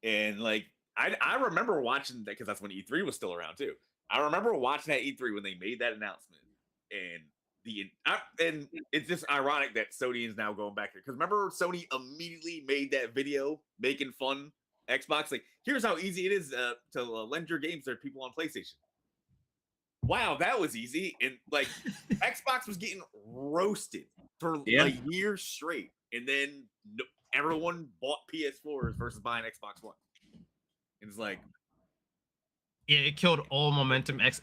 and like I remember watching that because that's when E3 was still around too. I remember watching that E3 when they made that announcement, and and it's just ironic that Sony is now going back there because remember Sony immediately made that video making fun Xbox, like here's how easy it is to lend your games to people on PlayStation. Wow, that was easy, and like Xbox was getting roasted for a year straight, and then everyone bought PS4s versus buying Xbox One. It's like, yeah, it killed all momentum. It's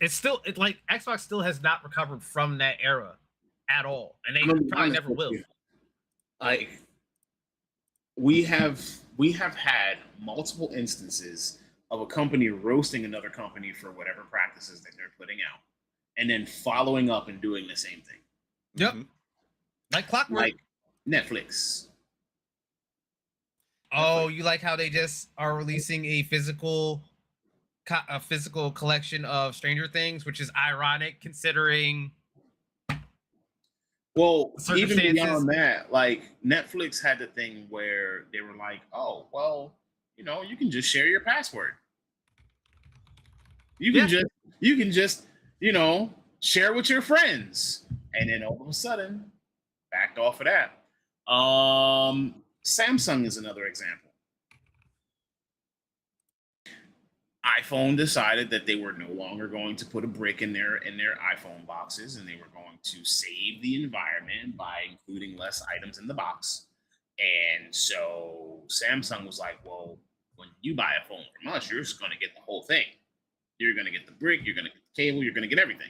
like Xbox still has not recovered from that era at all, and they probably never will. Like we have had multiple instances of a company roasting another company for whatever practices that they're putting out, and then following up and doing the same thing. Yep, like clockwork. Like Netflix. Oh, you like how they just are releasing a physical collection of Stranger Things, which is ironic considering. Well, even beyond that, like Netflix had the thing where they were like, "Oh, well, you can just share your password. You can just share with your friends." And then all of a sudden, backed off of that. Samsung is another example. iPhone decided that they were no longer going to put a brick in their iPhone boxes, and they were going to save the environment by including less items in the box. And so Samsung was like, well, when you buy a phone from us, you're just going to get the whole thing. You're going to get the brick, you're going to get the cable, you're going to get everything.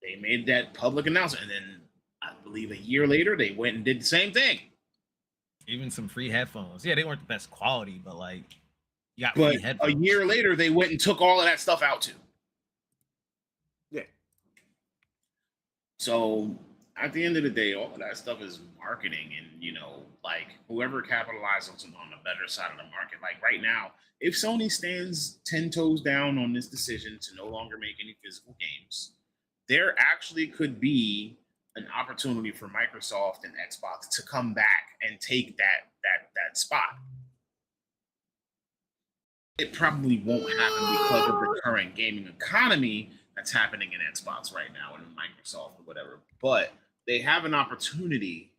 They made that public announcement, and then I believe a year later, they went and did the same thing. Even some free headphones. Yeah, they weren't the best quality, but like, you got but free headphones. A year later, they went and took all of that stuff out too. Yeah. So at the end of the day, all of that stuff is marketing, and like whoever capitalizes on the better side of the market. Like right now, if Sony stands 10 toes down on this decision to no longer make any physical games, there actually could be an opportunity for Microsoft and Xbox to come back and take that spot. It probably won't happen because of the current gaming economy that's happening in Xbox right now and in Microsoft or whatever. But they have an opportunity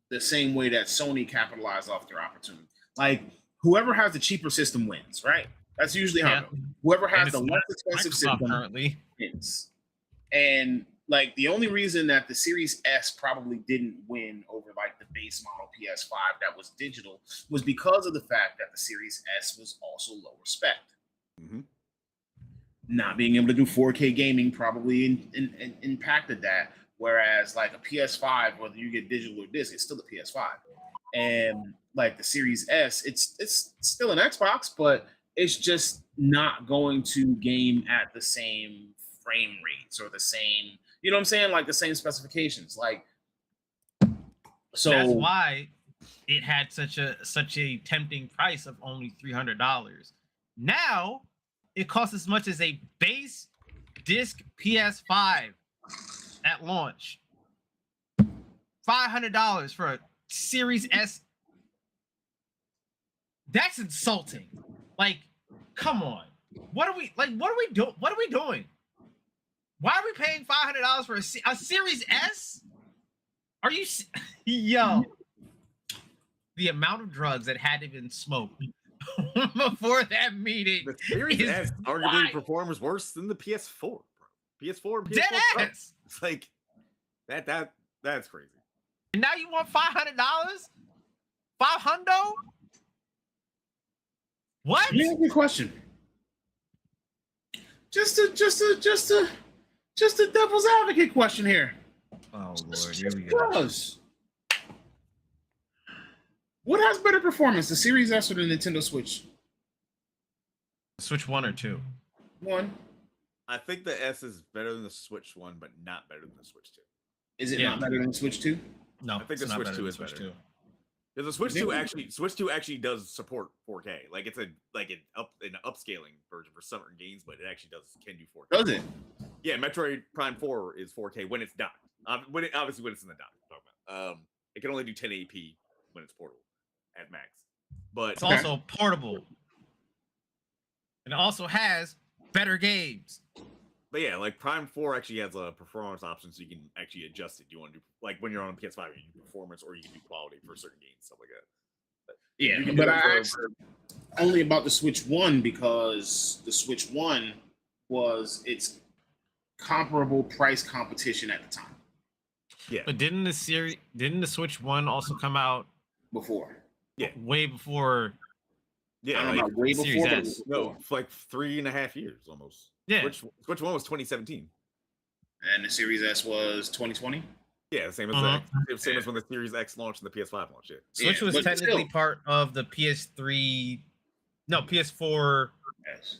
the same way that Sony capitalized off their opportunity. Like whoever has the cheaper system wins, right? That's usually how it goes. Whoever has the less expensive system currently wins. And like the only reason that the Series S probably didn't win over like the base model PS5 that was digital was because of the fact that the Series S was also lower spec. Mm-hmm. Not being able to do 4K gaming probably impacted that. Whereas like a PS5, whether you get digital or disc, it's still a PS5. And like the Series S, it's still an Xbox, but it's just not going to game at the same frame rates or the same, you know what I'm saying? Like the same specifications. Like, so that's why it had such a tempting price of only $300. Now it costs as much as a base disc PS5 at launch. $500 for a Series S. That's insulting. Like, come on. What are we doing? Why are we paying $500 for a Series S? Are you yo? The amount of drugs that had to been smoked before that meeting. The Series S arguably performs worse than the PS4, bro. PS4 and PS4 Pro. It's like that's crazy. And now you want $500? $500? What? Yeah, good question. Just a devil's advocate question here. Oh Lord, here we go. What has better performance, the Series S or the Nintendo Switch? Switch 1 or 2. One. I think the S is better than the Switch 1, but not better than the Switch 2. Is it Yeah. not better than the Switch 2? No, I think it's the not Switch better 2 than is Switch better. 2. Because the Switch 2 actually does support 4K. Like it's an upscaling version for certain games, but it actually can do 4K. Does it? Yeah, Metroid Prime 4 is 4K when it's docked. Obviously when it's in the dock. I'm talking about. It can only do 1080p when it's portable at max. But It's also portable. And it also has better games. But yeah, like Prime 4 actually has a performance option, so you can actually adjust it. You want to do like when you're on PS5, you can do performance or you can do quality for certain games, stuff like that. But Yeah, you can but do it I for- asked only about the Switch 1 because the Switch 1 was its comparable price competition at the time yeah, But didn't the Switch 1 also come out before. way before? yeah, I don't like, know about way Series before, but it S. was no, before. for like 3.5 years almost. Yeah. Switch 1 was 2017. And the Series S was 2020. Yeah, same as same as when the Series X launched and the PS5 launched. Yeah, Switch Yeah, was but technically still. part of the PS3, no, PS4, Yes.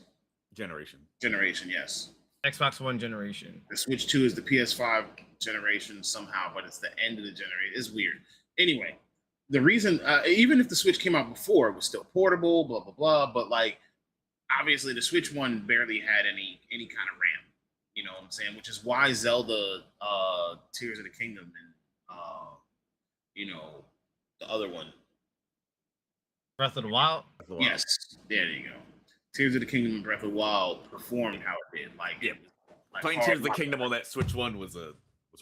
generation. Generation, yes. Xbox One generation. The Switch 2 is the PS5 generation somehow, but it's the end of the generation. It's weird. Anyway, the reason, even if the Switch came out before, it was still portable, blah, blah, blah. But like, obviously, the Switch 1 barely had any kind of RAM. You know what I'm saying? Which is why Zelda Tears of the Kingdom and, the other one. Breath of the Wild. Yes, there you go. Tears of the Kingdom and Breath of the Wild performed how it did. Like, Yeah. it was, like, Playing hard Tears of the rock. Kingdom on that Switch 1 was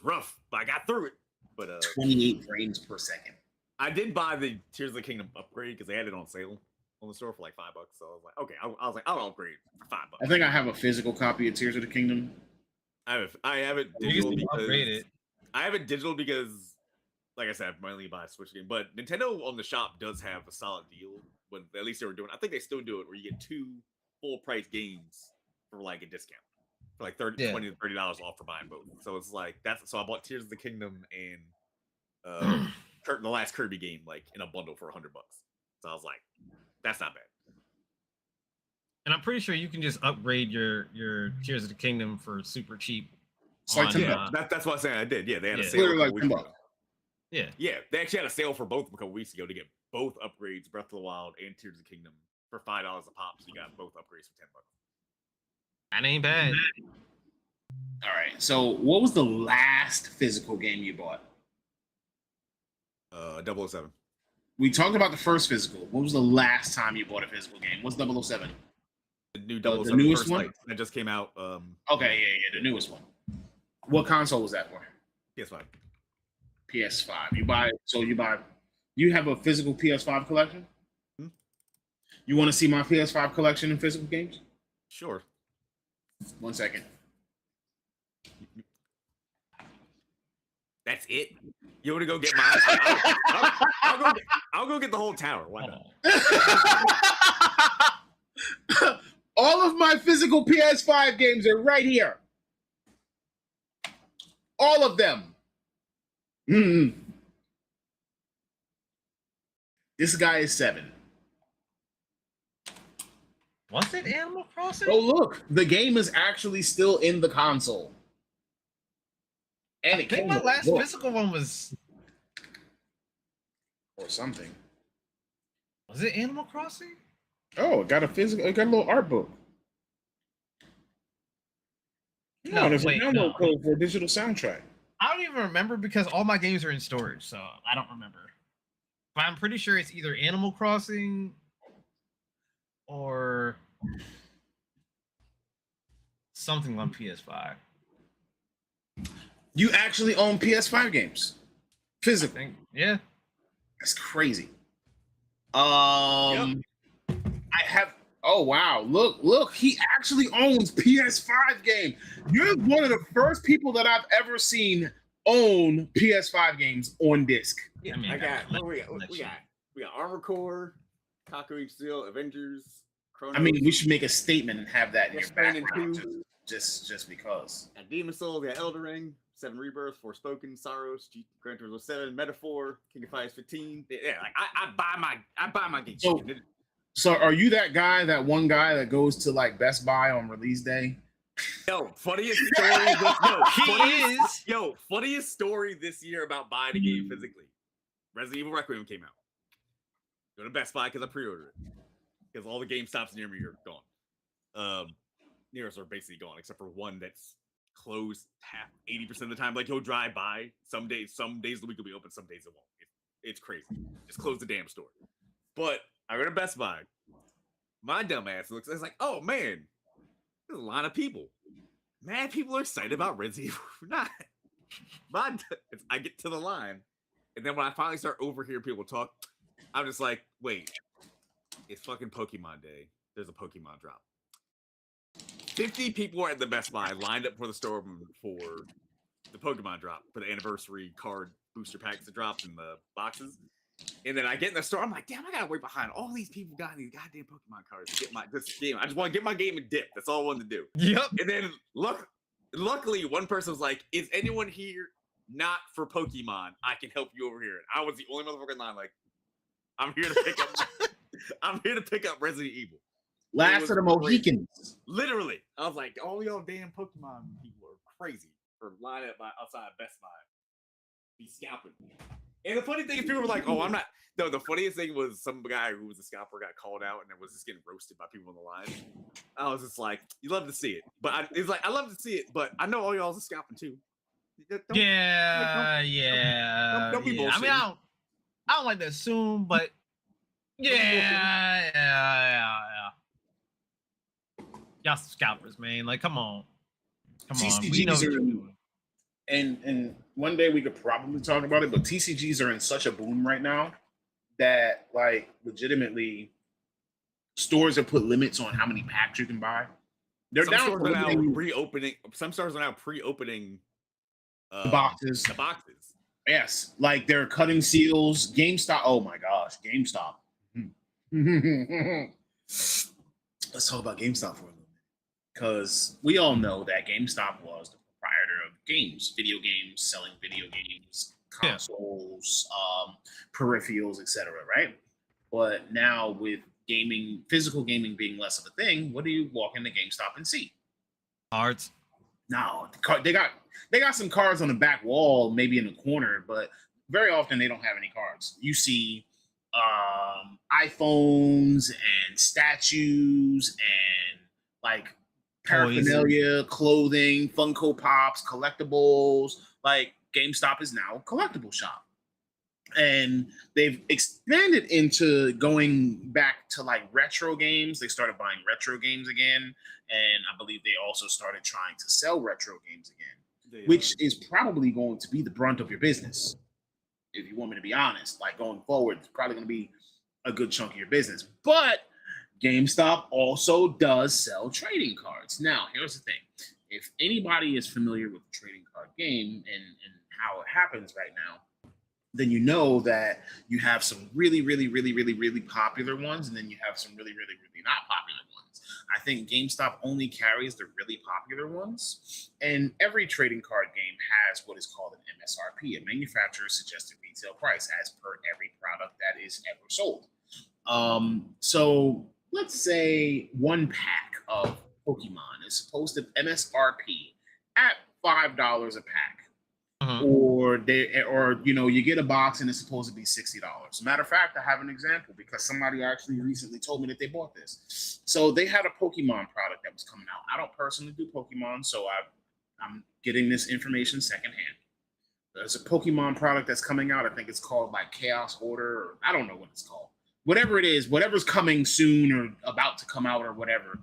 rough, but I got through it. But 28 frames per second. I did buy the Tears of the Kingdom upgrade because they had it on sale on the store for like $5. So I was like, okay, I'll upgrade for $5. I think I have a physical copy of Tears of the Kingdom. I have it You digital can because upgrade it. I have it digital because, like I said, I mainly buy a Switch game. But Nintendo on the shop does have a solid deal. When at least they were doing, I think they still do it, where you get 2 full price games for like a discount, for like $20 to $30 off for buying both. So it's like so I bought Tears of the Kingdom and the last Kirby game like in a bundle for $100. So I was like, that's not bad. And I'm pretty sure you can just upgrade your Tears of the Kingdom for super cheap. It's like on, $10. Yeah, that's what I'm saying. I did. Yeah, they had a Yeah. sale. Literally a like couple weeks $10. ago. Yeah. Yeah, they actually had a sale for both a couple weeks ago to get both upgrades, Breath of the Wild and Tears of the Kingdom, for $5 a pop. So you got both upgrades for $10. That ain't bad. All right. So, what was the last physical game you bought? 007. We talked about the first physical. What was the last time you bought a physical game? What's 007? The new The 007 newest First one? Light that just came out. Okay, yeah, the newest one. What console was that for? PS5. PS5. You have a physical PS5 collection? Hmm? You want to see my PS5 collection in physical games? Sure. 1 second. That's it. You want to go get mine? I'll go get the whole tower. Why not? All of my physical PS5 games are right here. All of them. This guy is 7. Was it Animal Crossing? Oh, look. The game is actually still in the console. And I it think came my with a last book physical one was or something. it Animal Crossing? Oh, it got a little art book. No, there's wait, a download no. code for a digital soundtrack. I don't even remember because all my games are in storage, so I don't remember. But I'm pretty sure it's either Animal Crossing or something on PS5. You actually own PS5 games, I physical. think, yeah. That's crazy. I have. Oh wow! Look. He actually owns PS5 game. You're one of the first people that I've ever seen own PS5 games on disc. Yeah, I mean, I got. let- What we got Armor Core, Kakarot Steel, Avengers. Chronos, I mean, we should make a statement and have that in your Death Stranding background, 2. just because. got Demon Souls, got Elder Ring, 7 Rebirth, Forspoken, Sorrows, Gran Turismo 7, Metaphor, King of Fighters 15. Yeah, like I buy my games. So are you that guy, that one guy that goes to like Best Buy on release day? Yo, funniest story. Funniest story this year about buying a game physically. Resident Evil Requiem came out. Go to Best Buy because I pre-ordered it. Because all the GameStops near me are gone. Near us are basically gone, except for one that's closed 80% of the time. Like he'll drive by. Some days of the week will be open, some days it won't. It's crazy. Just close the damn store. But I go to Best Buy. My dumb ass looks. It's like, oh man, there's a lot of people. Mad people are excited about Resident Evil 9. I get to the line, and then when I finally start overhearing people talk, I'm just like, wait, it's fucking Pokemon Day. There's a Pokemon drop. 50 people are at the Best Buy lined up for the store for the Pokemon drop, for the anniversary card booster packs that dropped in the boxes. And then I get in the store, I'm like, damn, I gotta wait behind all these people got these goddamn Pokemon cards to get this game. I just want to get my game and dip. That's all I wanted to do. Yep. And then luckily one person was like, is anyone here not for Pokemon? I can help you over here. And I was the only motherfucker in line, like, I'm here to pick up Resident Evil. Last of the Mohicans. Literally. I was like, all y'all damn Pokemon people are crazy for lining up outside Best Buy. Be scalping. And the funny thing is, people were like, "Oh, I'm not." No, the funniest thing was some guy who was a scalper got called out and was just getting roasted by people on the line. I was just like, "You love to see it," but it's like I love to see it, but I know all y'all's are scalping too. Don't be bullshit. I mean, I don't like to assume, but yeah. Y'all scalpers, man. Like, come on. We know what you're doing. And one day we could probably talk about it, but TCGs are in such a boom right now that, like, legitimately, stores have put limits on how many packs you can buy. They're some down stores are now reopening. Some stores are now pre-opening the boxes. The boxes. Yes, like they're cutting seals. GameStop. Oh my gosh, GameStop. Let's talk about GameStop for a little bit, because we all know that GameStop was the proprietor of games, video games, selling video games, consoles, peripherals, etc. Right? But now with gaming, physical gaming being less of a thing, what do you walk into GameStop and see? Cards. No, they got some cards on the back wall, maybe in the corner, but very often they don't have any cards. You see iPhones and statues and like paraphernalia, clothing, Funko Pops, collectibles. Like GameStop is now a collectible shop. And they've expanded into going back to like retro games. They started buying retro games again. And I believe they also started trying to sell retro games again, which is probably going to be the brunt of your business. If you want me to be honest, like going forward, it's probably going to be a good chunk of your business. But GameStop also does sell trading cards. Now, here's the thing. If anybody is familiar with the trading card game and how it happens right now, then you know that you have some really, really, really, really, really popular ones, and then you have some really, really, really not popular ones. I think GameStop only carries the really popular ones, and every trading card game has what is called an MSRP, a manufacturer's suggested retail price, as per every product that is ever sold. So let's say one pack of Pokemon is supposed to MSRP at $5 a pack. Or you get a box and it's supposed to be $60. Matter of fact, I have an example because somebody actually recently told me that they bought this. So they had a Pokemon product that was coming out. I don't personally do Pokemon, so I'm getting this information secondhand. There's a Pokemon product that's coming out. I think it's called like Chaos Order, or I don't know what it's called. Whatever it is, whatever's coming soon or about to come out or whatever.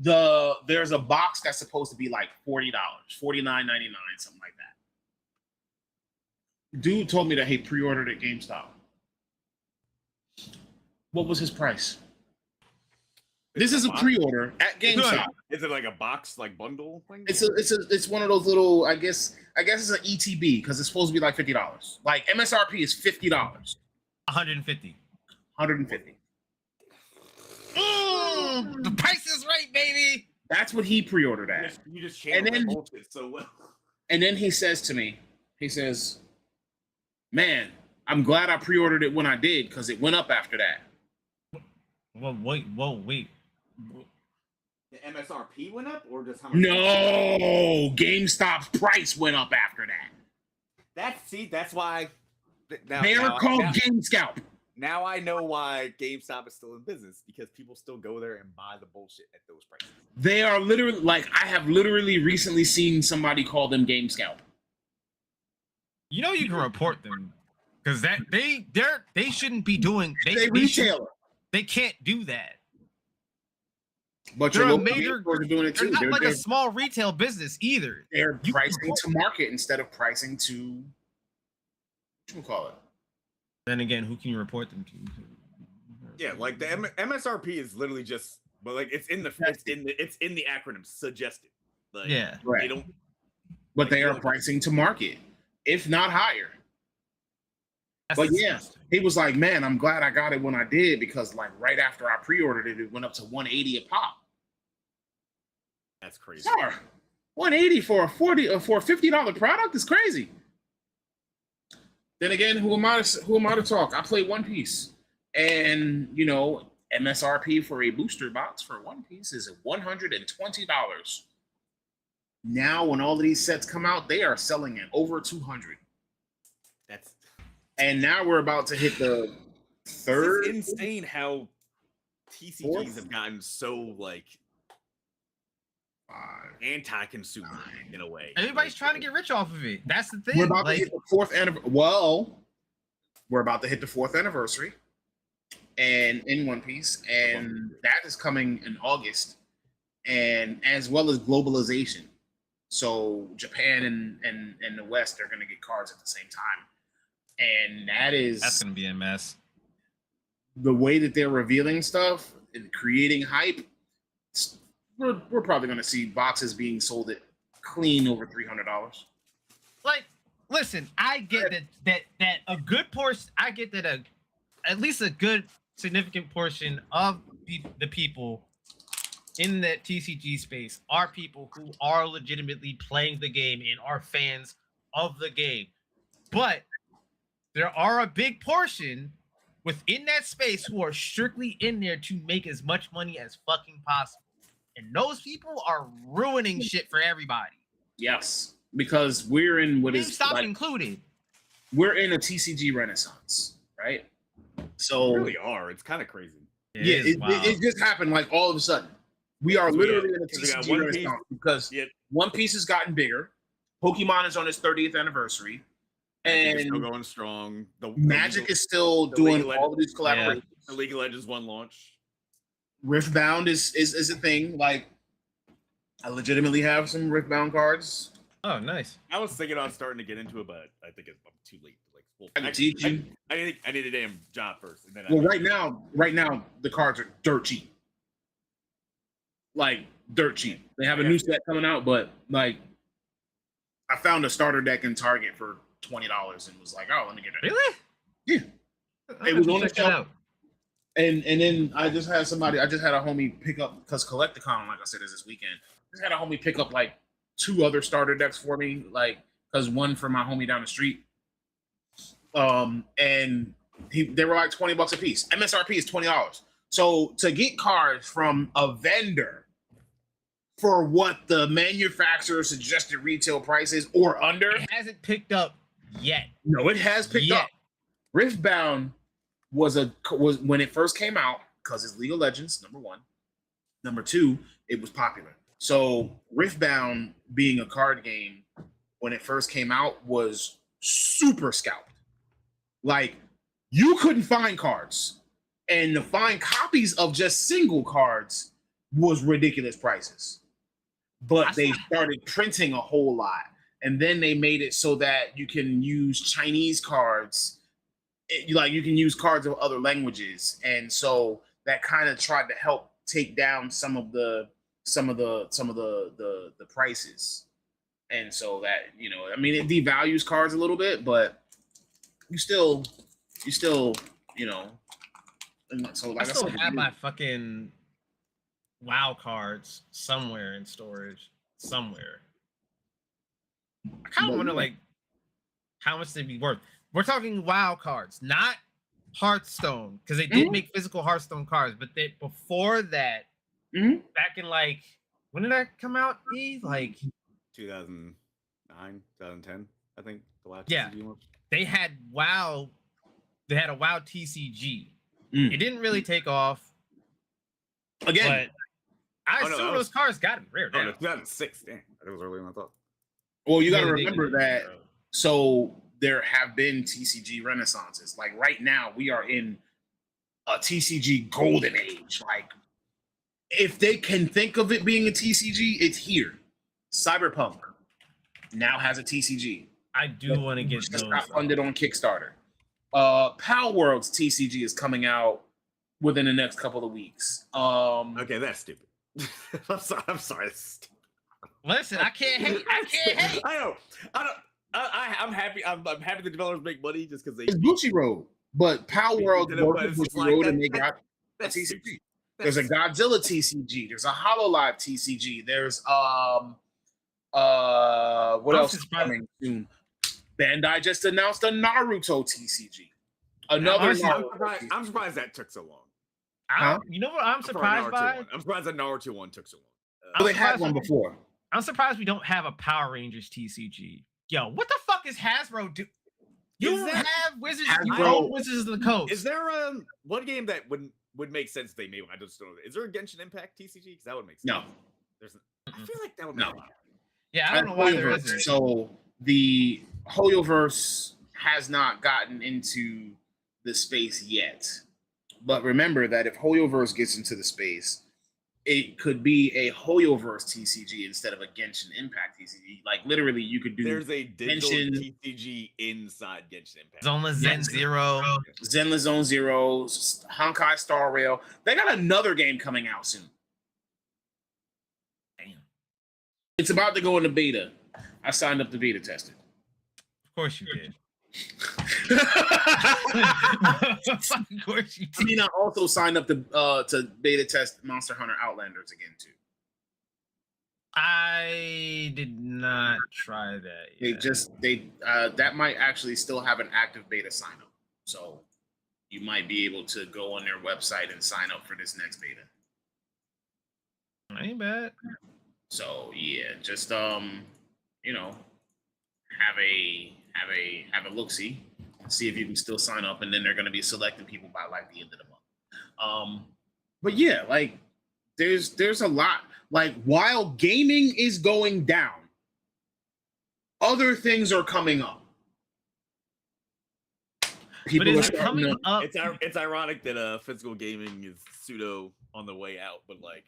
There's a box that's supposed to be like $40, $49.99, something like that. Dude told me that he pre-ordered at GameStop. What was his price? This is a pre-order at GameStop. Is it like a box, like bundle thing? It's one of those little. I guess it's an ETB because it's supposed to be like $50. Like MSRP is $50. 150. 150. The price is right, baby. That's what he pre-ordered at. You just channeled that bullshit so well. And then he says to me, he says, "Man, I'm glad I pre-ordered it when I did because it went up after that." Well, wait. The MSRP went up, or just how much? No, GameStop's price went up after that. That's why. They're called GameScalp. Now I know why GameStop is still in business, because people still go there and buy the bullshit at those prices. They are literally like, I have literally recently seen somebody call them GameScalp. You know you can report them because that they shouldn't be doing. They retailer. They can't do that. But They're your a local major. stores are doing it They're too. not like a small retail business either. They're You pricing report to market instead of pricing to, what you call it? Then again, who can you report them to? Yeah, like the MSRP is literally just, but like it's in the acronym suggested. Like, Yeah, right. They don't, But like, they you are don't- pricing to market, if not higher. that's But yeah, disgusting. he was like, "Man, I'm glad I got it when I did because like right after I pre-ordered it, it went up to 180 a pop." that's crazy. Sure, 180 for a $50 product is crazy. Then again, who am I to talk? I play One Piece, and you know, MSRP for a booster box for One Piece is $120. Now, when all of these sets come out, they are selling at over 200. That's And now we're about to hit the third. It's insane how TCGs Fourth? have gotten so like anti-consumer in a way. Everybody's trying to get rich off of it. That's the thing. We're about Like, to hit the fourth anniversary. Well, we're about to hit the fourth anniversary, and in One Piece, and that is coming in August, and as well as globalization. So Japan and the West are going to get cards at the same time, and that's gonna be a mess. the way that they're revealing stuff and creating hype. We're probably going to see boxes being sold at clean over $300. Like, listen, I get that a good portion. I get that at least a good significant portion of the people in the TCG space are people who are legitimately playing the game and are fans of the game. But there are a big portion within that space who are strictly in there to make as much money as fucking possible. And those people are ruining shit for everybody. Yes, because we're in what is GameStop like, included. we're in a TCG renaissance, right? So They really are. It's kind of crazy. it just happened like all of a sudden. We are literally in a we got TCG One renaissance because Yep. One Piece has gotten bigger. Pokemon is on its 30th anniversary, Magic is and still going strong. Magic is still the doing League of all of these collaborations. The League of Legends one launch. Riftbound is a thing. Like, I legitimately have some Riftbound cards. Oh, nice. I was thinking about starting to get into it, but I think I'm too late. Like, well, I can teach you. I need a damn job first, and then. Well, right now, the cards are dirt cheap. Like dirt cheap. They have a new set coming out, but like, I found a starter deck in Target for $20 and was like, "Oh, let me get it." Really? Yeah. I'll It was have to on the check that shelf. out. And then I just had a homie pick up, because Collecticon, like I said, is this weekend. Just had a homie pick up like 2 other starter decks for me, like, because one for my homie down the street. And they were like $20 a piece. MSRP is $20. So to get cards from a vendor for what the manufacturer suggested retail price is or under, It hasn't picked up yet. no, it has picked Yet. up. Riftbound was when it first came out, because it's League of Legends, number one. Number two, it was popular. So Riftbound, being a card game, when it first came out, was super scalped. Like, you couldn't find cards, and to find copies of just single cards was ridiculous prices. But they started printing a whole lot, and then they made it so that you can use Chinese cards. Like, you can use cards of other languages, and so that kind of tried to help take down some of the prices. And so that, you know, I mean, it devalues cards a little bit, but you still, you know. And so, like I still said, have my fucking WoW cards somewhere in storage, somewhere. I kind of wonder like how much they'd be worth. We're talking WoW cards, not Hearthstone, because they did make physical Hearthstone cards, but they before that, back in like when did that come out? Like 2009, 2010, I think the last yeah. TCG was. They had WoW. They had a WoW TCG. It didn't really take off. Again, but I assume those cards got to be rare. Oh, no, 2006. Damn, that was earlier than I thought. Well, you got to remember that. So there have been TCG renaissances. Like right now, we are in a TCG golden age. Like if they can think of it being a TCG, it's here. Cyberpunk now has a TCG. I do want to get just those. Got funded on Kickstarter. Pal World's TCG is coming out within the next couple of weeks. Okay, that's stupid. I'm sorry. That's stupid. Listen, I can't hate. I can't hate. I know. I'm happy. I'm happy the developers make money just because they. It's Bushiroad, but Pal World worked with Bushiroad and they got a TCG. TCG. There's a Godzilla TCG. There's a HoloLive TCG. There's what else is coming soon? Bandai just announced a Naruto TCG. Another Naruto. I'm surprised that took so long. You know what I'm surprised by? I'm surprised that Naruto one took so long. Well, they had one before. I'm surprised we don't have a Power Rangers TCG. Yo, what the fuck is Hasbro do? You have Wizards. You own Wizards of the Coast. Is there one game that would make sense if they made one? I just don't know. Is there a Genshin Impact TCG? Because that would make sense. No. I feel like that would make sense. Yeah, I don't know why there isn't. So the Hoyoverse has not gotten into the space yet. But remember that if Hoyoverse gets into the space, it could be a Hoyoverse TCG instead of a Genshin Impact TCG. Like literally, you could do. There's a digital TCG inside Genshin Impact. Zenless Zone Zero, Zenless Zone Zero, Honkai Star Rail. They got another game coming out soon. Damn. It's about to go into beta. I signed up to beta test it. Of course you did. Of course you did. I mean, I also signed up to beta test Monster Hunter Outlanders again too. I did not try that yet. That might actually still have an active beta sign up. So you might be able to go on their website and sign up for this next beta. Ain't bad. So yeah, just have a look-see, see if you can still sign up, and then they're going to be selecting people by like the end of the month. But yeah, like there's a lot. Like while gaming is going down, other things are coming up. People are coming up. It's ironic that physical gaming is pseudo on the way out, but like.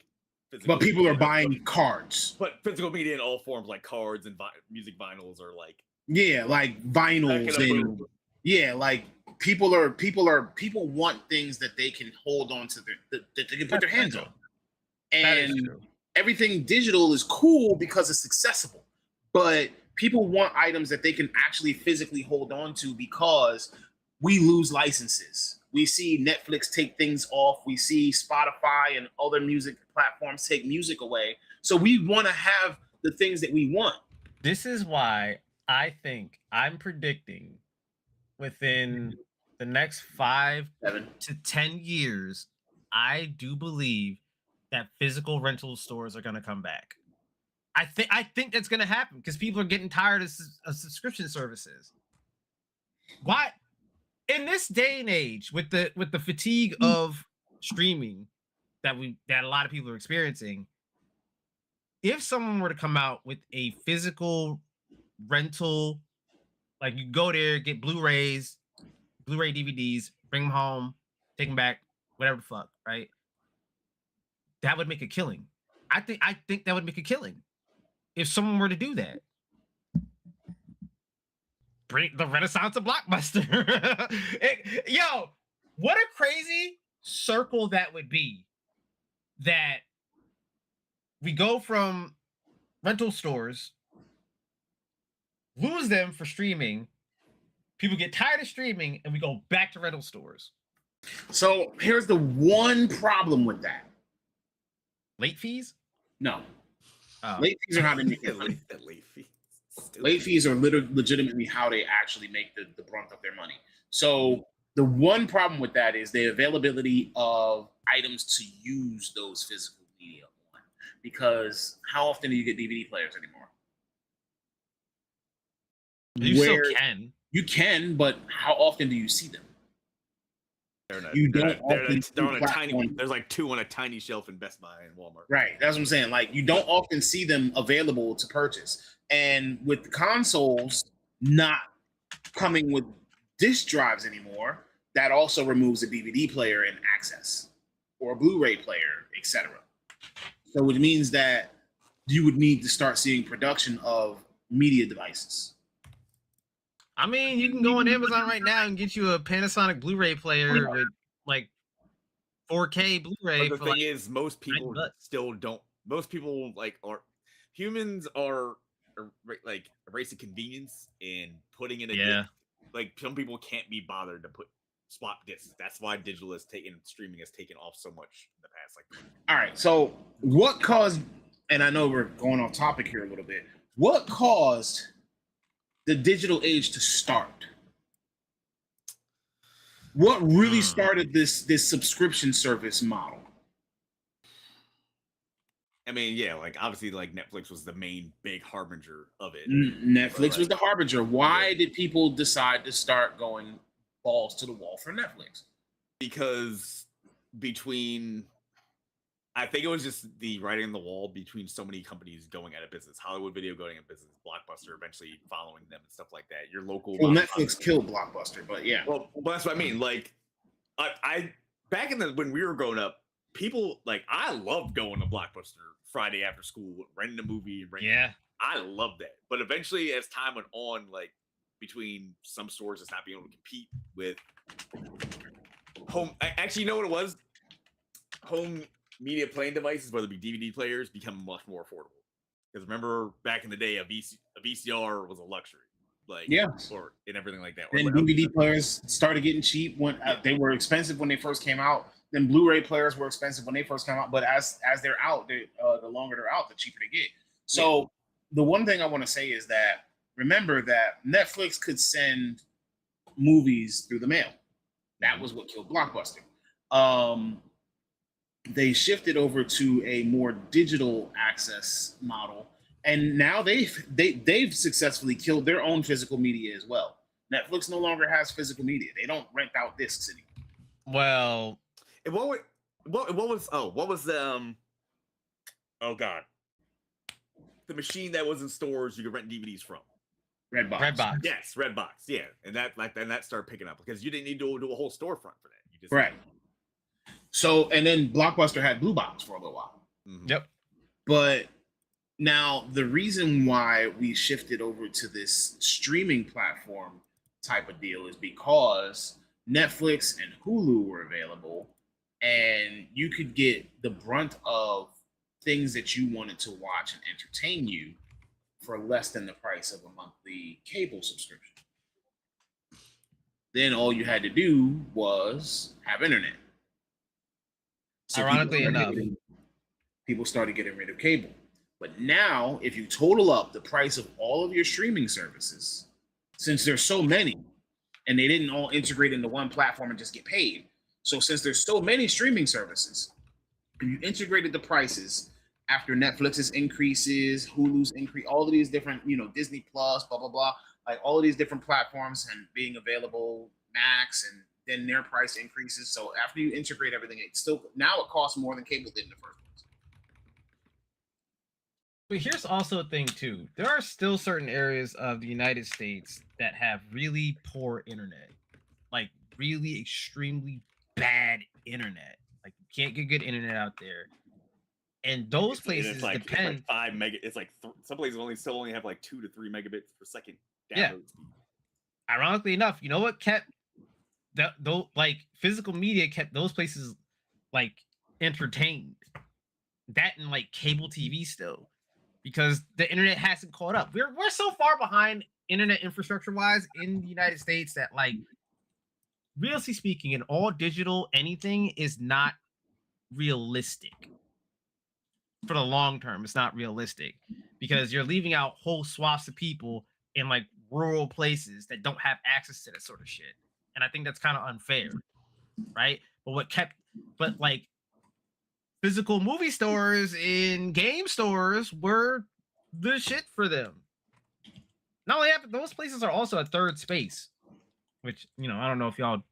But people are buying cards. But physical media in all forms, like cards and music vinyls, are like. Yeah, like vinyls and like people want things that they can hold on to that they can put their hands on. And everything digital is cool because it's accessible. But people want items that they can actually physically hold on to because we lose licenses. We see Netflix take things off. We see Spotify and other music platforms take music away. So we want to have the things that we want. This is why I think I'm predicting within the next 5 to 10 years, I do believe that physical rental stores are going to come back. I think that's going to happen because people are getting tired of subscription services. Why? In this day and age, with the fatigue of streaming that a lot of people are experiencing, if someone were to come out with a physical rental, like you go there, get Blu-rays, Blu-ray DVDs, bring them home, take them back, whatever the fuck, right? That would make a killing. I think that would make a killing if someone were to do that. Bring the Renaissance of Blockbuster. Yo, what a crazy circle that would be. That we go from rental stores, lose them for streaming, people get tired of streaming, and we go back to rental stores. So here's the one problem with that. Late fees? No. Oh. Late fees are not in the late fees. Late fees are legitimately how they actually make the brunt of their money. So the one problem with that is the availability of items to use those physical media on. Because how often do you get DVD players anymore? You still can. You can, but how often do you see them? You don't often they're on a tiny. There's like 2 on a tiny shelf in Best Buy and Walmart. Right, that's what I'm saying. Like you don't often see them available to purchase, and with the consoles not coming with disk drives anymore, that also removes a DVD player and access, or a Blu-ray player, etc. So it means that you would need to start seeing production of media devices. I mean, you can go on Amazon right now and get you a Panasonic Blu-ray player with like 4K Blu-ray. But the thing is, most people still don't. Most people are humans are like a race of convenience and putting in a disc. Like some people can't be bothered to swap discs. That's why digital streaming has taken off so much in the past. All right, so what caused? And I know we're going off topic here a little bit. What caused the digital age to start? What really started this subscription service model? I mean, yeah, like obviously, like Netflix was the main big harbinger of it. Netflix was the harbinger. Why did people decide to start going balls to the wall for Netflix? Because I think it was just the writing on the wall between so many companies going out of business. Hollywood Video going out of business, Blockbuster eventually following them and stuff like that. Your local. Well, Netflix killed Blockbuster, but yeah. Well, that's what I mean. Like, I back when we were growing up, people I loved going to Blockbuster Friday after school, renting a movie. I loved that. But eventually, as time went on, between some stores just not being able to compete with home. Actually, you know what it was? Home media playing devices, whether it be DVD players, become much more affordable. Because remember, back in the day, a VCR was a luxury, and everything like that. Then DVD players started getting cheap when they were expensive when they first came out. Then Blu-ray players were expensive when they first came out. But as they're out, the longer they're out, the cheaper they get. So the one thing I want to say is that remember that Netflix could send movies through the mail. That was what killed Blockbuster. They shifted over to a more digital access model, and now they've successfully killed their own physical media as well. Netflix no longer has physical media; they don't rent out discs anymore. Well, what was the the machine that was in stores you could rent DVDs from? Redbox. Yes, Redbox. Yeah, and that started picking up because you didn't need to do a whole storefront for that. You just right. So, and then Blockbuster had Blue Box for a little while. Mm-hmm. Yep. But now the reason why we shifted over to this streaming platform type of deal is because Netflix and Hulu were available, and you could get the brunt of things that you wanted to watch and entertain you for less than the price of a monthly cable subscription. Then all you had to do was have internet. So ironically enough, people started getting rid of cable. But now, if you total up the price of all of your streaming services, since there's so many, and they didn't all integrate into one platform and just get paid. So since there's so many streaming services, and you integrated the prices after Netflix's increases, Hulu's increase, all of these different, Disney Plus, blah, blah, blah, like all of these different platforms and being available, Max, and then their price increases. So after you integrate everything, now it costs more than cable did in the first place. But here's also a thing too. There are still certain areas of the United States that have really poor internet, like really extremely bad internet. Like you can't get good internet out there. And those places depend. It's like 5 mega. It's like some places still only have like 2 to 3 megabits per second download. Yeah. Ironically enough, you know what kept physical media kept those places entertained? That and cable TV still, because the internet hasn't caught up. We're so far behind internet infrastructure wise in the United States that realistically speaking, an all digital anything is not realistic. for the long term. It's not realistic because you're leaving out whole swaths of people in like rural places that don't have access to that sort of shit. And I think that's kind of unfair, right? But like physical movie stores and game stores were the shit for them. Not only that, but those places are also a third space, which, you know, I don't know if y'all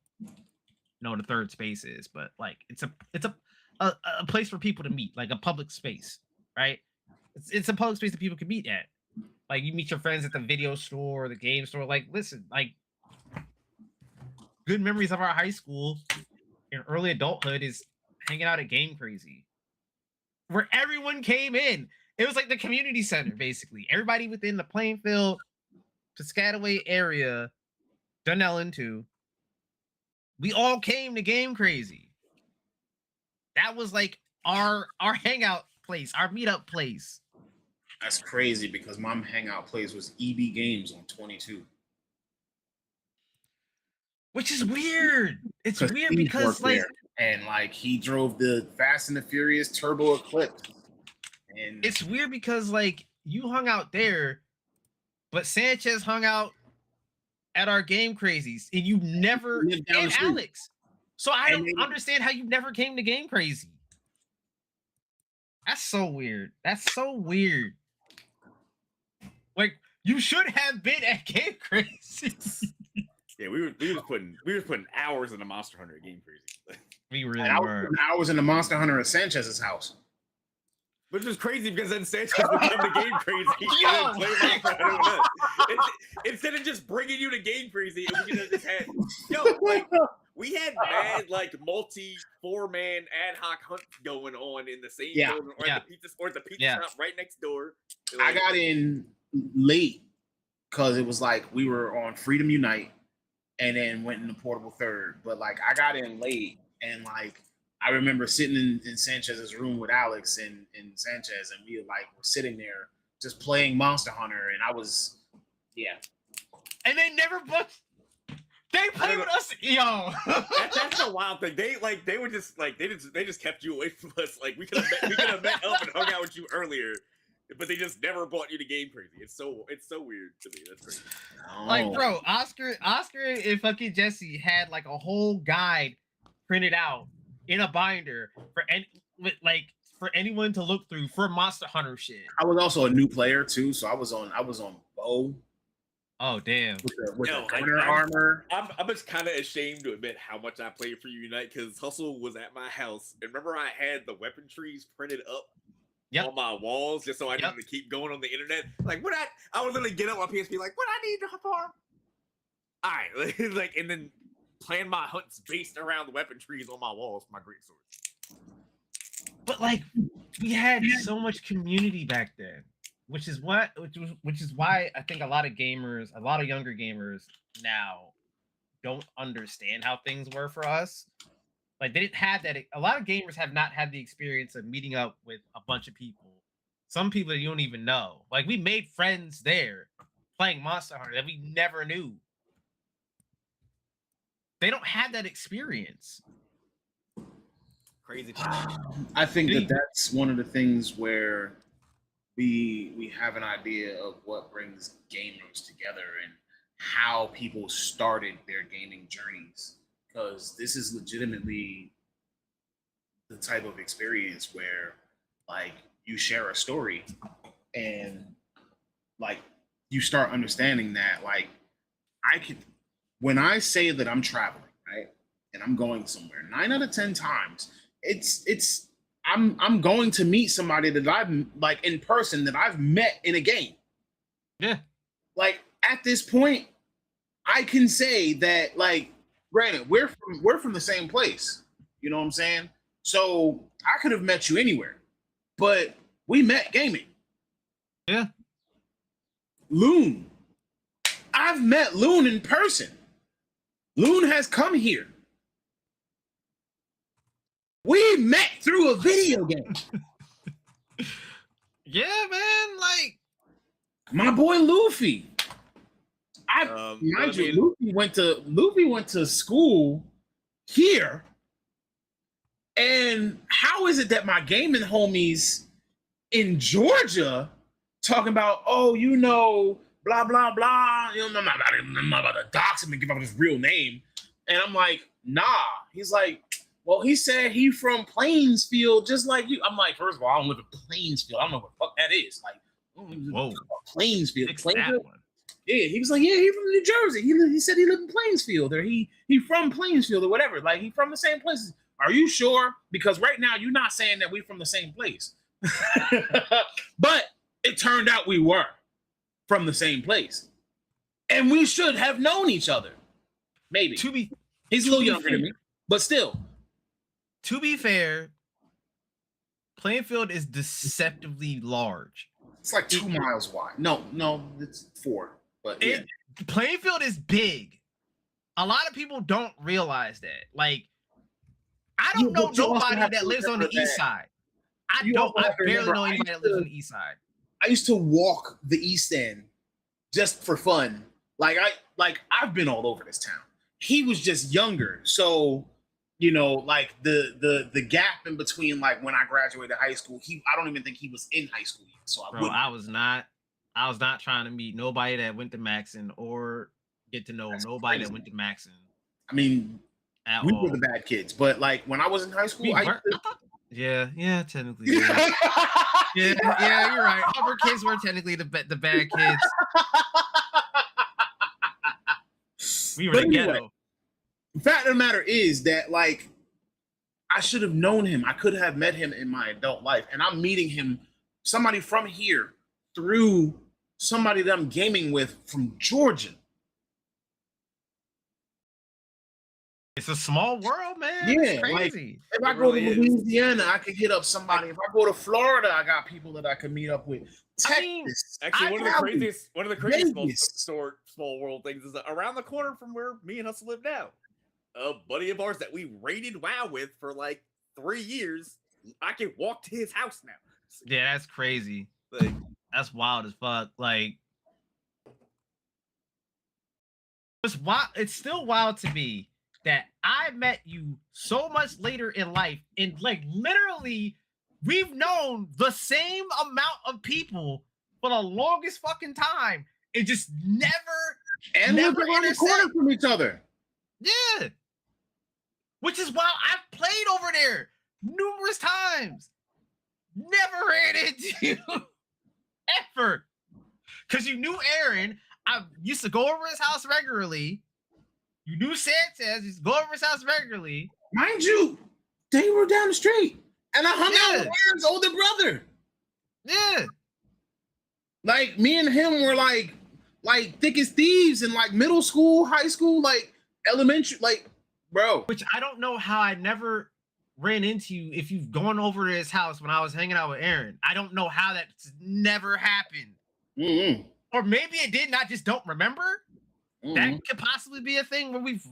know what a third space is, but like it's a place for people to meet, like a public space, right? It's a public space that people can meet at. Like you meet your friends at the video store or the game store. Like, listen, like good memories of our high school in early adulthood is hanging out at Game Crazy, where everyone came in. It was like the community center, basically. Everybody within the Plainfield, Piscataway area, Dunellen too. We all came to Game Crazy. That was like our hangout place, our meetup place. That's crazy because my hangout place was EB Games on 22. Which is weird. It's weird because like and like he drove the Fast and the Furious Turbo Eclipse. And it's weird because like you hung out there, but Sanchez hung out at our Game Crazies, and you never and Alex. So I don't understand how you never came to Game Crazy. That's so weird. That's so weird. Like you should have been at Game Crazy. Yeah, we were putting hours in the Monster Hunter Game Crazy. We really were. I was in the Monster Hunter at Sanchez's house. Which was crazy because then Sanchez would come to Game Crazy and play Monster Hunter with us. Instead of just bringing you to Game Crazy, we could have just had we had mad like multi 4-man ad hoc hunts going on in the same building or the pizza shop right next door. Like, I got in late because it was like we were on Freedom Unite and then went in the Portable Third. But like I got in late and like I remember sitting in Sanchez's room with Alex and Sanchez, and we like were sitting there just playing Monster Hunter, and I was and they never booked. They played with us, yo. That's a wild thing. They were just like they just kept you away from us. Like we could have met up and hung out with you earlier, but they just never brought you to Game Crazy. It's so weird to me. That's crazy. Like, bro, Oscar and fucking Jesse had like a whole guide printed out in a binder for anyone to look through for Monster Hunter shit. I was also a new player too, so I was on Bow. Oh damn! With the gunner armor. I'm just kind of ashamed to admit how much I played for Unite because Hustle was at my house. And remember, I had the weapon trees printed up on my walls just so I didn't keep going on the internet. Like what I would literally get up on PSP like what I need to farm. All right, like and then plan my hunts based around the weapon trees on my walls for my great swords. But like we had so much community back then. Which is why I think a lot of younger gamers now don't understand how things were for us. Like they didn't have that. A lot of gamers have not had the experience of meeting up with a bunch of people. Some people you don't even know. Like we made friends there playing Monster Hunter that we never knew. They don't have that experience. Crazy. I think that's one of the things where we have an idea of what brings gamers together and how people started their gaming journeys, because this is legitimately the type of experience where like you share a story and like you start understanding that like when I say that I'm traveling, right, and I'm going somewhere, 9 out of 10 times I'm going to meet somebody that I've like in person that I've met in a game. Yeah. Like at this point, I can say that like, granted, we're from the same place. You know what I'm saying? So I could have met you anywhere, but we met gaming. Yeah. Loon. I've met Loon in person. Loon has come here. We met through a video game. Yeah, man. Like my boy Luffy. Luffy went to school here. And how is it that my gaming homies in Georgia talking about, oh, you know, blah, blah, blah. You know, I'm not about to dox him and give out his real name. And I'm like, nah. He's like, well, he said he from Plainsfield, just like you. I'm like, first of all, I don't live in Plainsfield. I don't know what the fuck that is. Like, Whoa. Plainsfield. Fix that Plainsfield? one. Yeah, he was like, yeah, he from New Jersey. He said he lived in Plainsfield, or he from Plainsfield or whatever. Like, he from the same place. Are you sure? Because right now you're not saying that we from the same place. But it turned out we were from the same place. And we should have known each other. Maybe. He's a little younger than me, but still. To be fair, Plainfield is deceptively large. It's like 2 miles wide. No, it's 4. But yeah. Plainfield is big. A lot of people don't realize that. Like, I don't know nobody that lives on the east side. I barely know anybody that lives on the east side. I used to walk the East End just for fun. I've been all over this town. He was just younger, so you know, like the gap in between, like when I graduated high school, I don't even think he was in high school yet. So I was not trying to meet nobody that went to Maxon or get to know nobody that went to Maxon. I mean, we were the bad kids, but like when I was in high school, yeah, technically. Yeah. yeah, you're right. Our kids were technically the bad kids. We were the ghetto. The fact of the matter is that, like, I should have known him. I could have met him in my adult life, and I'm meeting him, somebody from here, through somebody that I'm gaming with from Georgia. It's a small world, man. Yeah, it's crazy. Like, if I go to Louisiana, I can hit up somebody. If I go to Florida, I got people that I can meet up with. Texas, actually, one of the craziest small world things is that around the corner from where me and Hustle live now, a buddy of ours that we raided WoW with for like 3 years, I can walk to his house now. Yeah, that's crazy. Like, that's wild as fuck. Like, it's still wild to me that I met you so much later in life, and like literally, we've known the same amount of people for the longest fucking time, and just never lived around the corner from each other. Yeah, which is why I've played over there numerous times. Never ran into you ever, because you knew Aaron. I used to go over his house regularly. You knew Sanchez. You used to go over his house regularly. Mind you, they were down the street, and I hung out with Aaron's older brother. Yeah, like me and him were like thick as thieves in like middle school, high school, like elementary, like bro. Which I don't know how I never ran into you if you've gone over to his house when I was hanging out with Aaron. I don't know how that's never happened. Mm-hmm. Or maybe it did, and I just don't remember. Mm-hmm. That could possibly be a thing where we've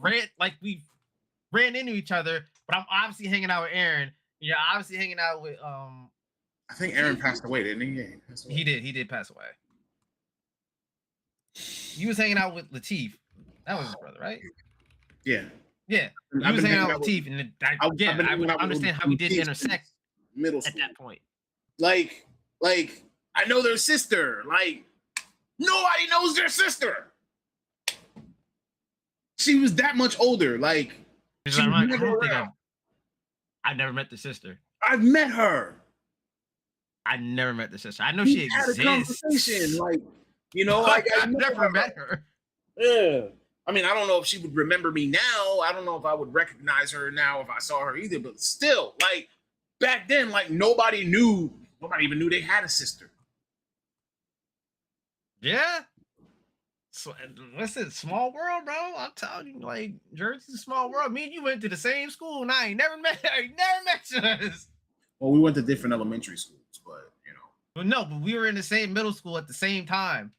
ran into each other, but I'm obviously hanging out with Aaron. You're obviously hanging out with I think Aaron passed away, didn't he? Yeah, he did pass away. You was hanging out with Latif. That was his brother, right? Yeah. Yeah. You was hanging out with Latif, and I understand how we did intersect middle school at that point. Like I know their sister. Like nobody knows their sister. She was that much older. Like I never met the sister. I've met her. I never met the sister. I know she exists. Had a conversation, like, you know, like I never met her. Yeah. I mean, I don't know if she would remember me now. I don't know if I would recognize her now if I saw her either. But still, like back then, like nobody even knew they had a sister. Yeah. So listen, small world, bro. I'm telling you, like Jersey's a small world. Me and you went to the same school, and I ain't never met us. Well, we went to different elementary schools, but you know. But we were in the same middle school at the same time,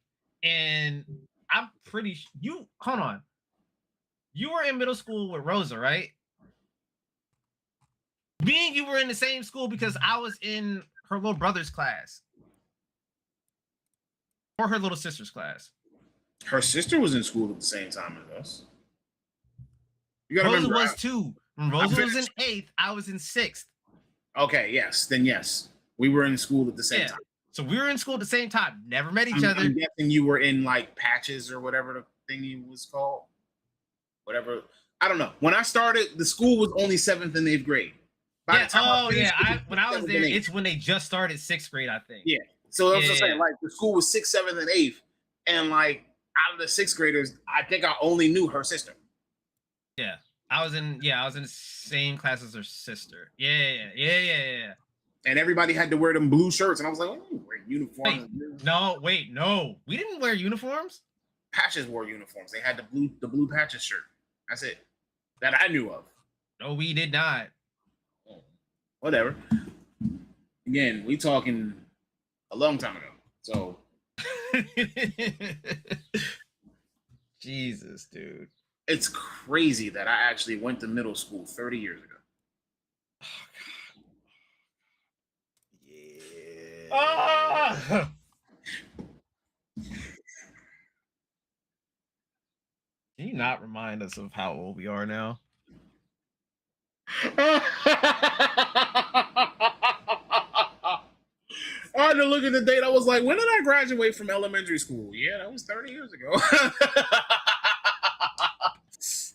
and I'm pretty you. Hold on, you were in middle school with Rosa, right? Me and you were in the same school because I was in her little brother's class or her little sister's class. Her sister was in school at the same time as us. You gotta Rosa remember, was too. When Rosa was in 8th, I was in 6th. Okay, yes. Then yes. We were in school at the same Yeah. time. So we were in school at the same time, never met each other. I'm guessing you were in like Patches or whatever the thingy was called. Whatever. I don't know. When I started, the school was only 7th and 8th grade. By Yeah. the time I Oh finished, yeah. it When I was 7th there, and 8th. it's when they just started 6th grade, I think. Yeah. So that's what I'm Yeah. saying. Like the school was 6th, 7th, and 8th, and like out of the 6th graders, I think I only knew her sister. Yeah. I was in the same class as her sister. Yeah. And everybody had to wear them blue shirts, and I was like, oh, wear uniforms. No, wait, no. We didn't wear uniforms. Patches wore uniforms. They had the blue Patches shirt. That's it. That I knew of. No, we did not. Whatever. Again, we talking a long time ago. So Jesus, dude. it's crazy that I actually went to middle school 30 years ago. Yeah. Ah! Can you not remind us of how old we are now? I had to look at the date. I was like, when did I graduate from elementary school? Yeah, that was 30 years ago.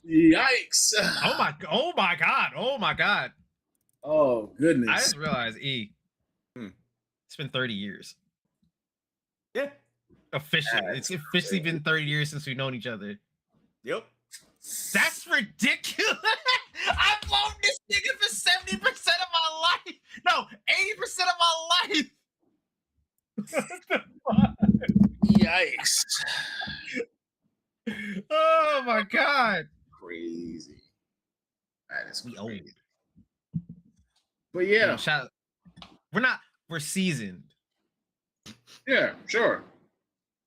Yikes. Oh my god. Oh, goodness. I just realized, Hmm. It's been 30 years. Yeah. Officially. That's It's officially been 30 years since we've known each other. Yep. That's ridiculous. I've known this nigga for 70% of my life. No, 80% of my life. Yikes. Oh my god. Crazy. That is We crazy. old. But yeah, We're seasoned. yeah, sure.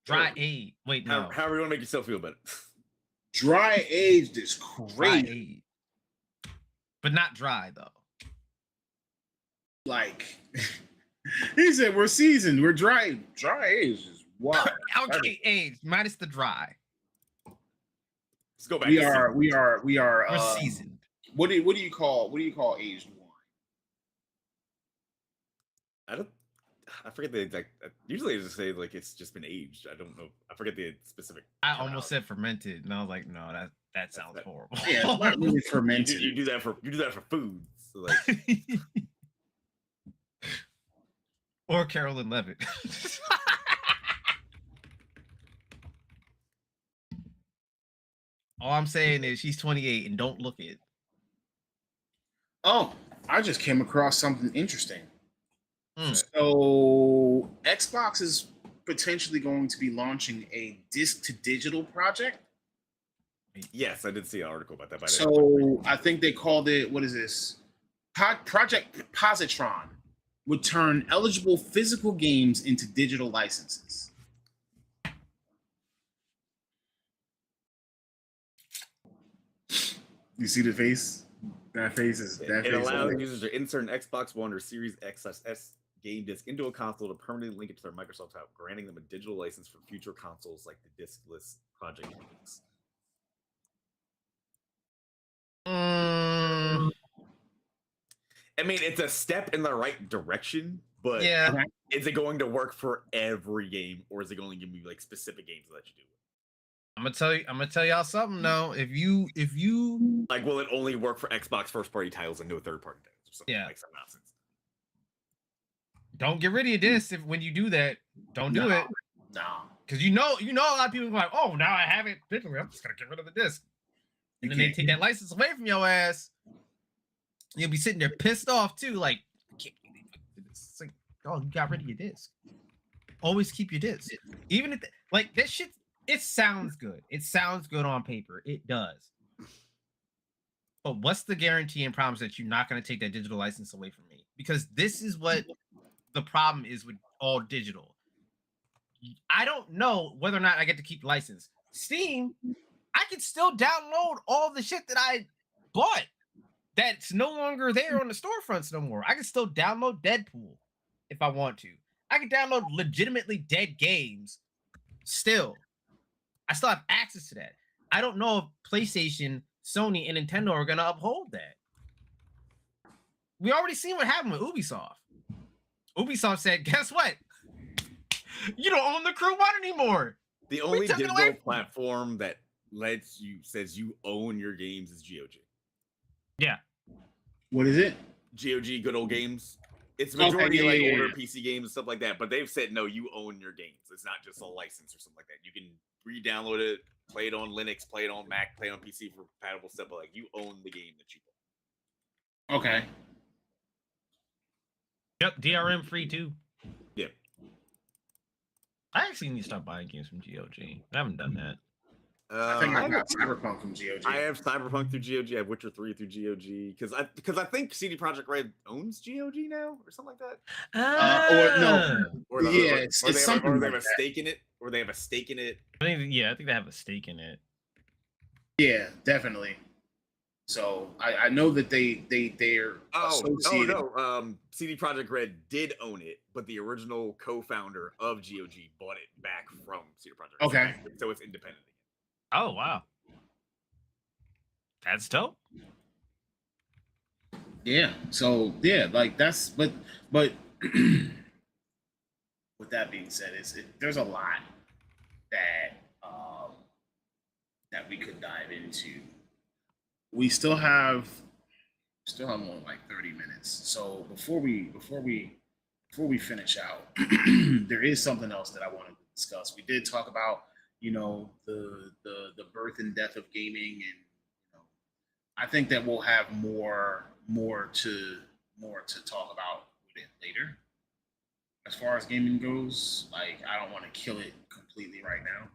Dry age. Wait, no. However you want to make yourself feel better. Dry aged is Dry crazy. age. But not dry though. Like he said, we're seasoned. We're dry. Dry aged is wild. Okay, age minus the dry. Let's go back. We to are. season. We're seasoned. What do you call aged wine? I forget the exact. Usually, I just say like it's just been aged. I don't know. I forget the specific. I almost said fermented, and I was like, no, that sounds horrible. Yeah, it's not really fermented. You do that for food. So like, Or Carolyn Levitt. All I'm saying is she's 28 and don't look it. Oh, I just came across something interesting. Mm. So Xbox is potentially going to be launching a disc to digital project. yes, I did see an article about that. By the So I think they called it, what is this? Project Positron would turn eligible physical games into digital licenses. You see the face? That face is that It face. allows users to insert an Xbox One or Series X/S game disc into a console to permanently link it to their Microsoft account, granting them a digital license for future consoles like the discless Project games. I mean, it's a step in the right direction, but Yeah. is it going to work for every game, or is it going to give me like specific games that you do? I'm gonna tell y'all something though. If you Like, will it only work for Xbox first-party titles and no third-party titles, or something Yeah. like some nonsense? don't get rid of your disc, when you do that, don't do it. No. Because you know a lot of people are like, oh, now I have it digitally, I'm just gonna get rid of the disc. And then they take that license away from your ass. You'll be sitting there pissed off too, like, I can't believe it's like, oh, you got rid of your disc. Always keep your disc. Even if like that shit, it sounds good. It sounds good on paper. It does. But what's the guarantee and promise that you're not going to take that digital license away from me? Because this is what the problem is with all digital. I don't know whether or not I get to keep the license. Steam, I can still download all the shit that I bought that's no longer there on the storefronts no more. I can still download Deadpool if I want to. I can download legitimately dead games still. I still have access to that. I don't know if PlayStation, Sony, and Nintendo are going to uphold that. We already seen what happened with Ubisoft. Ubisoft said, "Guess what? You don't own the Crew 1 anymore." The only took it away digital from you. platform that says you own your games is GOG. Yeah. What is it? GOG, Good Old Games. It's Okay, majority yeah, like yeah, older yeah. PC games and stuff like that. But they've said no, you own your games. It's not just a license or something like that. You can re-download it, play it on Linux, play it on Mac, play it on PC for compatible stuff. But like you own the game that you bought. Okay. Yep. DRM free too. Yep. I actually need to start buying games from GOG. I haven't done that. I think I got Cyberpunk from GOG. I have Cyberpunk through GOG. I have Witcher 3 through GOG because I think CD Projekt Red owns GOG now or something like that. Or no. Or Yeah, or it's they something have like a that. stake in it, or they have a stake in it. I think they have a stake in it. Yeah, definitely. So I know that they're associated. No. CD Projekt Red did own it, but the original co-founder of GOG bought it back from CD Projekt Red. Okay. So it's independent. Oh wow, that's dope. Yeah. So yeah, like that's but with that being said, there's a lot that that we could dive into. We still have more like 30 minutes. So before we finish out, there is something else that I wanted to discuss. We did talk about, the birth and death of gaming, and I think that we'll have more to talk about with it later. As far as gaming goes, like I don't want to kill it completely right now.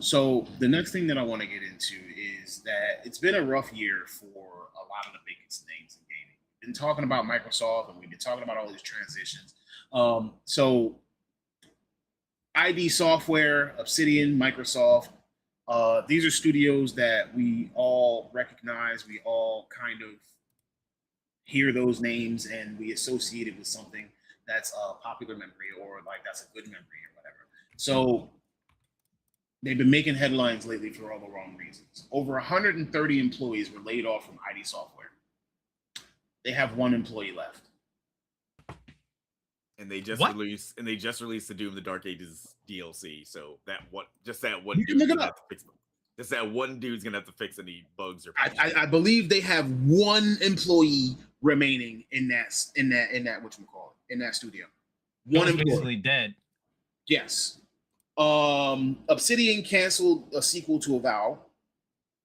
So the next thing that I want to get into is that it's been a rough year for a lot of the biggest names in gaming. We've been talking about Microsoft and we've been talking about all these transitions. So ID Software, Obsidian, Microsoft, these are studios that we all recognize. We all kind of hear those names and we associate it with something that's a popular memory or like that's a good memory or whatever. So they've been making headlines lately for all the wrong reasons. Over 130 employees were laid off from ID Software. They have one employee left. And they just released the Doom the Dark Ages DLC. So that one dude's gonna have to fix any bugs or I believe they have one employee remaining in that whatchamacallit, in that studio. One employee. Basically dead. Yes. Obsidian canceled a sequel to Avowed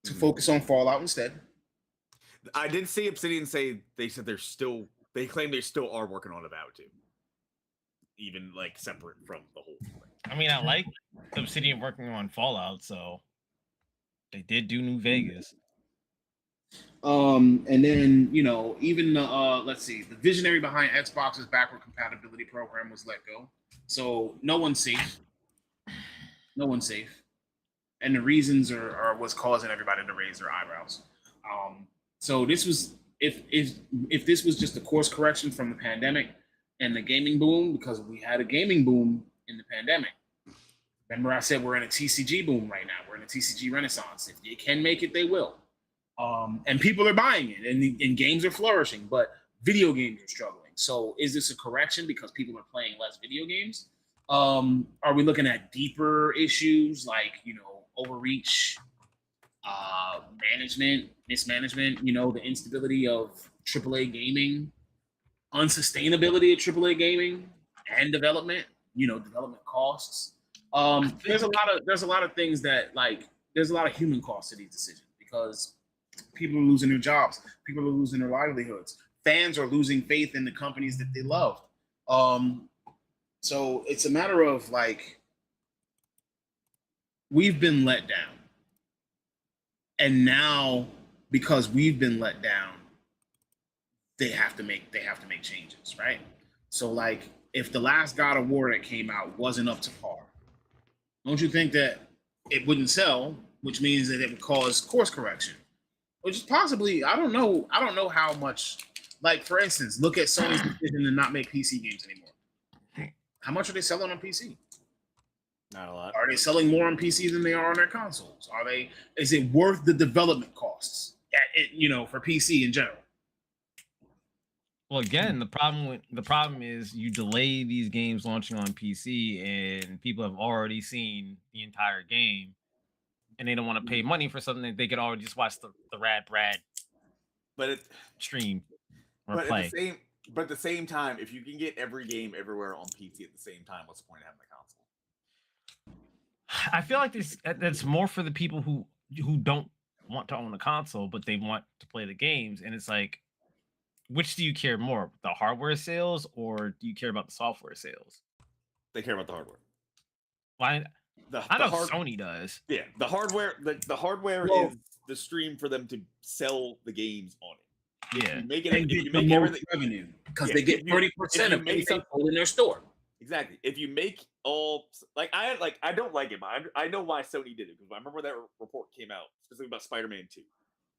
to focus on Fallout instead. I did see Obsidian say they claim they still are working on Avowed too. Even like separate from the whole thing. I mean, I like Obsidian working on Fallout, so they did do New Vegas. And then, even let's see, the visionary behind Xbox's backward compatibility program was let go. So no one's safe. No one's safe. And the reasons are what's causing everybody to raise their eyebrows. So this was if this was just a course correction from the pandemic and the gaming boom, because we had a gaming boom in the pandemic. Remember I said we're in a TCG boom right now. We're in a TCG renaissance. If they can make it, they will. And people are buying it and games are flourishing, but video games are struggling. So is this a correction because people are playing less video games? Are we looking at deeper issues like, overreach, management, mismanagement, the instability of AAA gaming, unsustainability of AAA gaming and development, development costs. There's a lot of things that there's a lot of human costs to these decisions because people are losing their jobs, people are losing their livelihoods, fans are losing faith in the companies that they love. So it's a matter of we've been let down. And now because we've been let down, they have to make changes, right? So if the last God of War that came out wasn't up to par, don't you think that it wouldn't sell, which means that it would cause course correction? Which is possibly, I don't know how much, for instance, look at Sony's decision to not make PC games anymore. How much are they selling on PC? Not a lot. Are they selling more on PC than they are on their consoles? Is it worth the development costs for PC in general? Well, again, the problem is you delay these games launching on PC, and people have already seen the entire game, and they don't want to pay money for something that they could already just watch the Rad Brad But it, stream or but play. at the same time, if you can get every game everywhere on PC at the same time, what's the point of having a console? I feel like that's more for the people who don't want to own a console, but they want to play the games, and it's like, which do you care more, the hardware sales or do you care about the software sales? They care about the hardware. Why? The I know hard- Sony does. Yeah, the hardware. The hardware Well- is the stream for them to sell the games on it. If Yeah. you make it, And if get you the make most everything revenue because Yeah, they if get you- 30% if you of make anything some- sold in their store. exactly. If you make all I don't like it, but I know why Sony did it because I remember that report came out specifically about Spider-Man 2,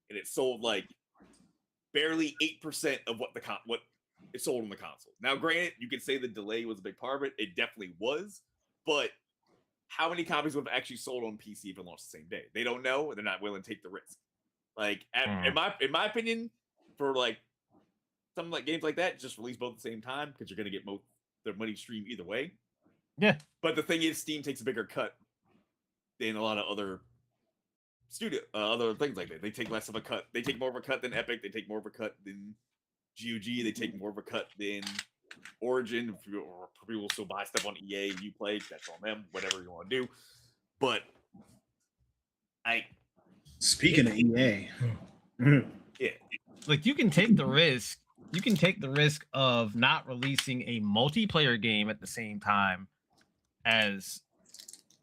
and it sold like barely 8% of what it sold on the console. Now, granted, you could say the delay was a big part of it. It definitely was, but how many copies would have actually sold on PC if it launched the same day? They don't know, and they're not willing to take the risk. Like, in my opinion, for like something like games like that, just release both at the same time because you're gonna get both their money stream either way. Yeah. But the thing is, Steam takes a bigger cut than a lot of other other things like that. They take less of a cut. They take more of a cut than Epic. They take more of a cut than GOG. They take more of a cut than Origin. If people will still buy stuff on EA and Uplay, that's on them. Whatever you want to do. But Speaking of EA, yeah, Like, you can take the risk. You can take the risk of not releasing a multiplayer game at the same time as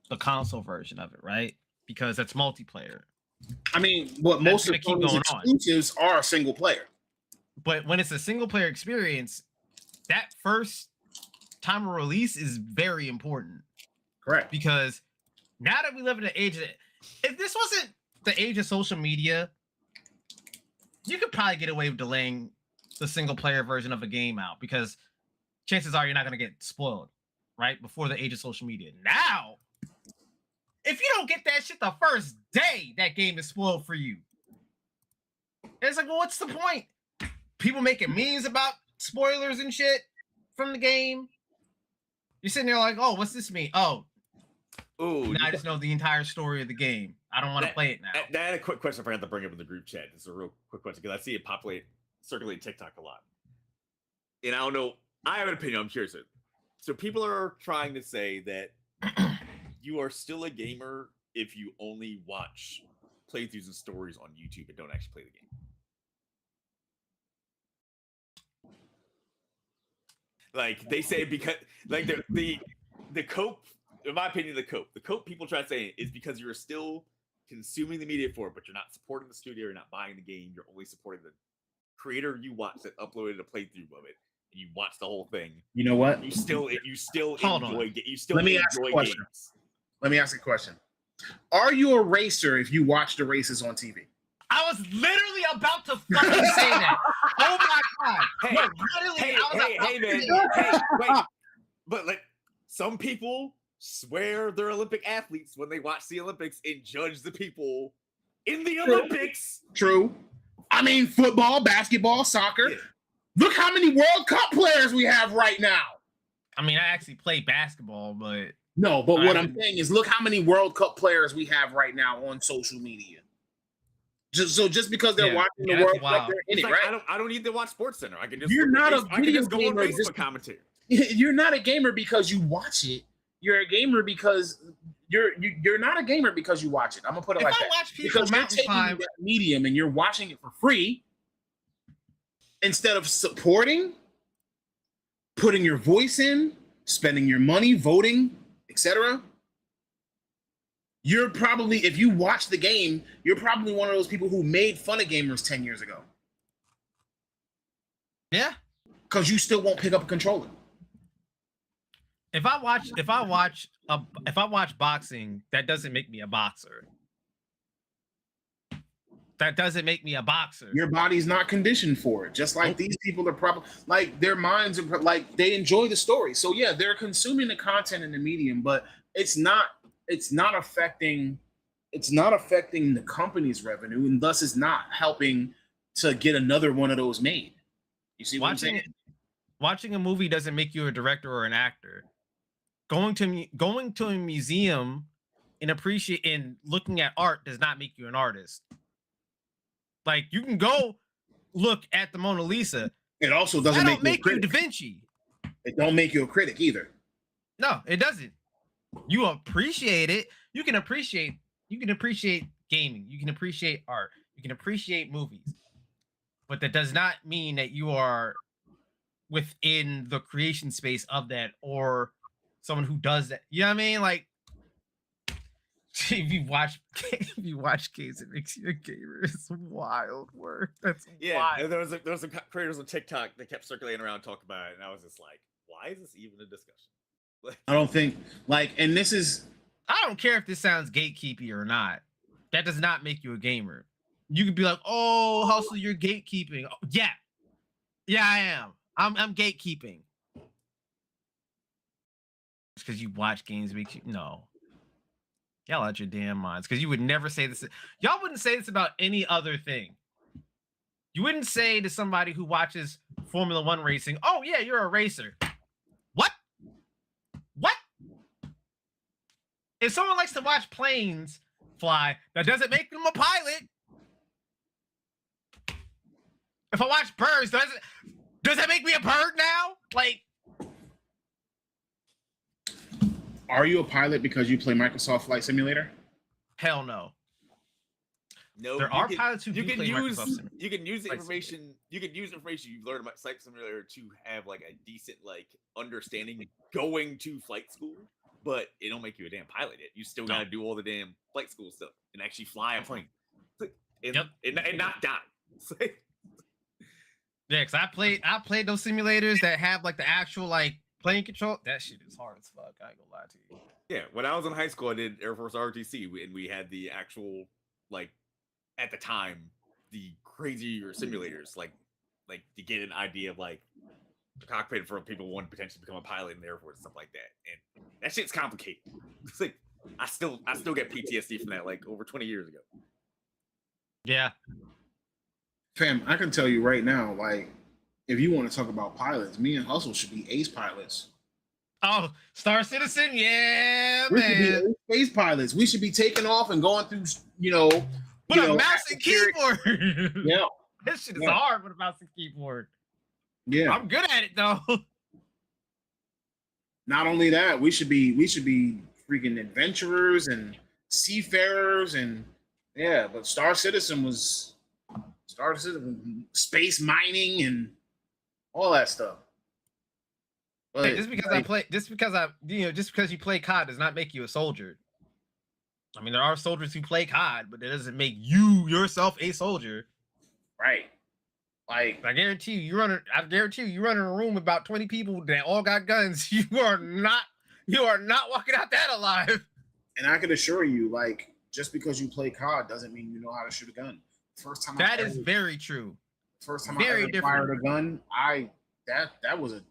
the console version of it, right? Because that's multiplayer. I mean, what most of gonna keep Sony's going on. exclusives are single player. But when it's a single player experience, that first time of release is very important. Correct. Because now that we live in the age of, if this wasn't the age of social media, you could probably get away with delaying the single player version of a game out because chances are you're not going to get spoiled, right? Before the age of social media. Now, if you don't get that shit the first day, that game is spoiled for you. It's like, well, what's the point? People making memes about spoilers and shit from the game. You're sitting there like, oh, what's this mean? Oh, now I just know the entire story of the game. I don't want to play it now. I had a quick question I forgot to bring up in the group chat. It's a real quick question because I see it circulate TikTok a lot. And I don't know. I have an opinion. I'm curious. So people are trying to say that you are still a gamer if you only watch playthroughs and stories on YouTube and don't actually play the game. Like they say because like the cope, in my opinion, the cope people try to say is because you're still consuming the media for it, but you're not supporting the studio, you're not buying the game, you're only supporting the creator you watch that uploaded a playthrough of it, and you watch the whole thing. You know what? You still Hold enjoy on. you still Let me ask a enjoy question. games. Let me ask you a question. Are you a racer if you watch the races on TV? I was literally about to fucking say that. Oh my god. Hey, No, literally, Hey, I was hey, about hey, to man. say that. Hey, wait. But like some people swear they're Olympic athletes when they watch the Olympics and judge the people in the True. Olympics. True. I mean, football, basketball, soccer. Yeah. Look how many World Cup players we have right now. I mean, I actually play basketball, but No, but what I- I'm saying is look how many World Cup players we have right now on social media. Just because they're Yeah. watching Yeah, the that's World Cup, wild. they're in It's it, like, right? I don't need to watch Sports Center. I can just You're look at not a I can video just go on gamer. Facebook commentary. You're not a gamer because you watch it. You're a gamer because you're not a gamer because you watch it. I'm gonna put it if like I that. watch people Because you're Mountain taking Climb, that medium and you're watching it for free instead of supporting, putting your voice in, spending your money, voting, etc. You're probably, if you watch the game, you're probably one of those people who made fun of gamers 10 years ago yeah. because you still won't pick up a controller. If I watch boxing, that doesn't make me a boxer. That doesn't make me a boxer. Your body's not conditioned for it. Just like these people are probably like their minds are like they enjoy the story. So yeah, they're consuming the content in the medium, but it's not affecting the company's revenue, and thus is not helping to get another one of those made. You see what I'm saying? Watching a movie doesn't make you a director or an actor. Going to a museum and looking at art does not make you an artist. Like, you can go look at the Mona Lisa. It also doesn't make you Da Vinci. It don't make you a critic either. No, it doesn't. You appreciate it. You can appreciate gaming. You can appreciate art. You can appreciate movies. But that does not mean that you are within the creation space of that, or someone who does that. You know what I mean? Like, if you watch games, it makes you a gamer. It's wild work. That's wild. There was some creators on TikTok that kept circulating around talking about it, and I was just like, why is this even a discussion? I don't think and this is. I don't care if this sounds gatekeepy or not. That does not make you a gamer. You could be like, "Oh, Hustle, you're gatekeeping." Oh, yeah, I am. I'm gatekeeping. Just because you watch games makes you no. Y'all out your damn minds, because you would never say this. Y'all wouldn't say this about any other thing. You wouldn't say to somebody who watches Formula One racing, "Oh yeah, you're a racer." What? If someone likes to watch planes fly, that doesn't make them a pilot. If I watch birds, does that make me a bird now? Like, are you a pilot because you play Microsoft Flight Simulator? Hell no. No, there are pilots who you do can play use Microsoft Simulator. you can use the information you've learned about Flight Simulator to have like a decent understanding going to flight school, but it don't make you a damn pilot yet. You still gotta do all the damn flight school stuff and actually fly a plane and not die. Yeah, because I played those simulators that have like the actual plane control. That shit is hard as fuck. I ain't gonna lie to you. Yeah, when I was in high school, I did Air Force ROTC, and we had the actual at the time the crazier simulators to get an idea of the cockpit for people who want to potentially become a pilot in the Air Force and stuff like that. And that shit's complicated. It's I still get PTSD from that over 20 years ago. Yeah. Fam, I can tell you right now, if you want to talk about pilots, me and Hustle should be ace pilots. Oh, Star Citizen, yeah, we man. Should be space pilots. We should be taking off and going through, with a mouse and keyboard. Yeah, this shit is hard with a mouse and keyboard. Yeah, I'm good at it though. Not only that, we should be freaking adventurers and seafarers and but Star Citizen was space mining and all that stuff. But hey, just because you play COD does not make you a soldier. I mean, there are soldiers who play COD, but it doesn't make you yourself a soldier. Right. I guarantee you run in a room with about 20 people that all got guns. You are not walking out that alive. And I can assure you, just because you play COD doesn't mean you know how to shoot a gun. First time that is very true. First time I ever fired a gun, that was a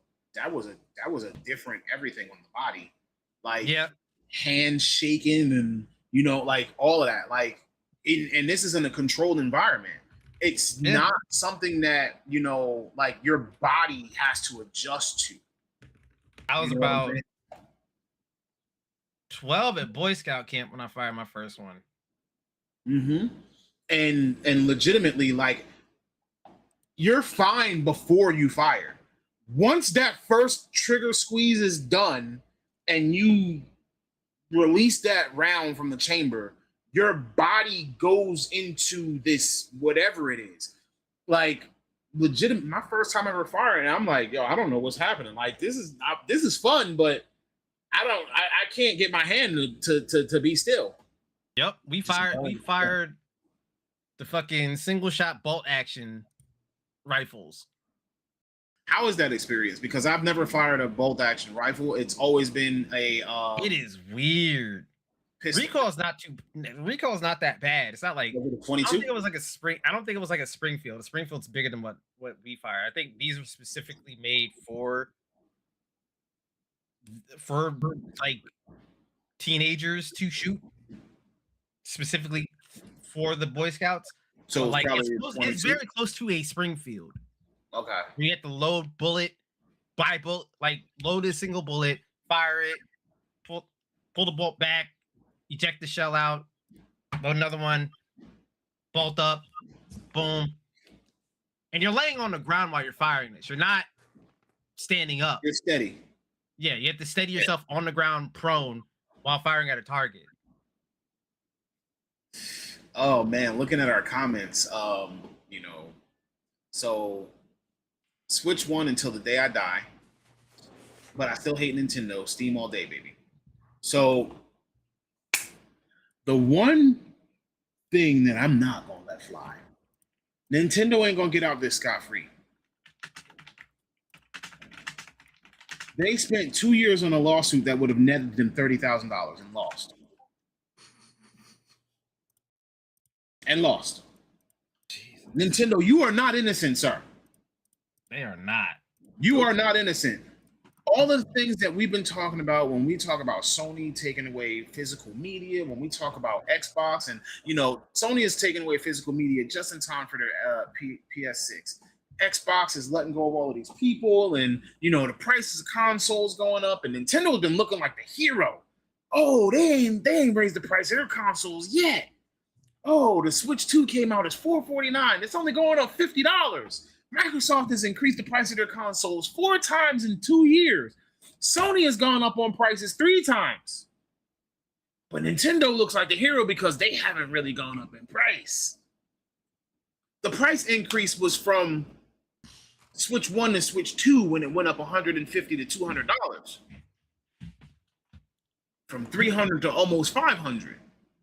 different everything on the body. Hand shaking and all of that. And this is in a controlled environment. It's not something that your body has to adjust to. I was about 12 at Boy Scout camp when I fired my first one. Mm-hmm. And legitimately, you're fine before you fire. Once that first trigger squeeze is done and you release that round from the chamber, your body goes into this whatever it is. Legitimate. My first time ever firing, I'm like, yo, I don't know what's happening. This is fun, but I can't get my hand to be still. Yep, we fired the fucking single shot bolt action rifles. How is that experience? Because I've never fired a bolt action rifle. It's always been a it is weird. Pistol. Recoil's not that bad. It's not like 22. I don't think it was like a Springfield. A Springfield's bigger than what we fire. I think these were specifically made for teenagers to shoot, specifically for the Boy Scouts. So it's very close to a Springfield. Okay. You have to load bullet by bullet, like load a single bullet, fire it, pull the bolt back, eject the shell out, load another one, bolt up, boom. And you're laying on the ground while you're firing this. You're not standing up. You're steady. Yeah, you have to steady yourself on the ground prone while firing at a target. Oh man, looking at our comments, so Switch One until the day I die, but I still hate Nintendo. Steam all day, baby. So the one thing that I'm not gonna let fly, Nintendo ain't gonna get out this scot-free. They spent 2 years on a lawsuit that would have netted them $30,000 and lost. And lost. Jesus. Nintendo, you are not innocent, sir. They are not. You are not innocent. All the things that we've been talking about when we talk about Sony taking away physical media, when we talk about Xbox, and Sony is taking away physical media just in time for their PS6. Xbox is letting go of all of these people, and the prices of consoles going up, and Nintendo has been looking like the hero. Oh, they ain't raised the price of their consoles yet. Oh, the Switch 2 came out as $449. It's only going up $50. Microsoft has increased the price of their consoles 4 times in 2 years. Sony has gone up on prices 3 times. But Nintendo looks like the hero because they haven't really gone up in price. The price increase was from Switch 1 to Switch 2 when it went up $150 to $200. From $300 to almost $500.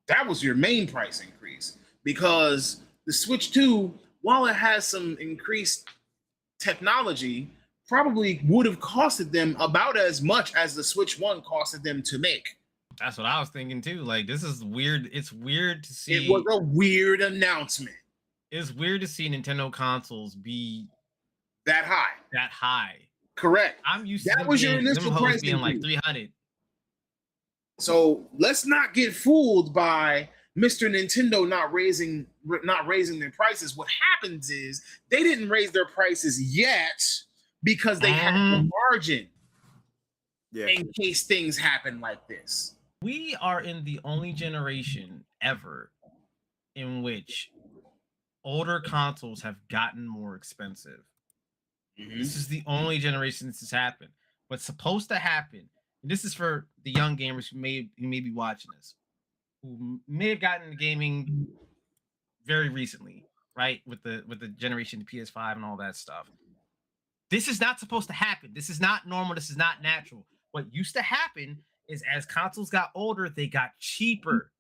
That was your main price increase, because the Switch 2, while it has some increased technology, probably would have costed them about as much as the Switch 1 costed them to make. That's what I was thinking too. Like, this is weird. It's weird to see. It was a weird announcement. It's weird to see Nintendo consoles be that high. Correct. I'm used to that was your initial price being like 300. So let's not get fooled by Mr. Nintendo not raising their prices. What happens is they didn't raise their prices yet because they had the margin in case things happen like this. We are in the only generation ever in which older consoles have gotten more expensive. Mm-hmm. This is the only generation this has happened. What's supposed to happen, and this is for the young gamers who may be watching this, who may have gotten into gaming very recently, right? With the generation, the PS5 and all that stuff. This is not supposed to happen. This is not normal. This is not natural. What used to happen is as consoles got older, they got cheaper.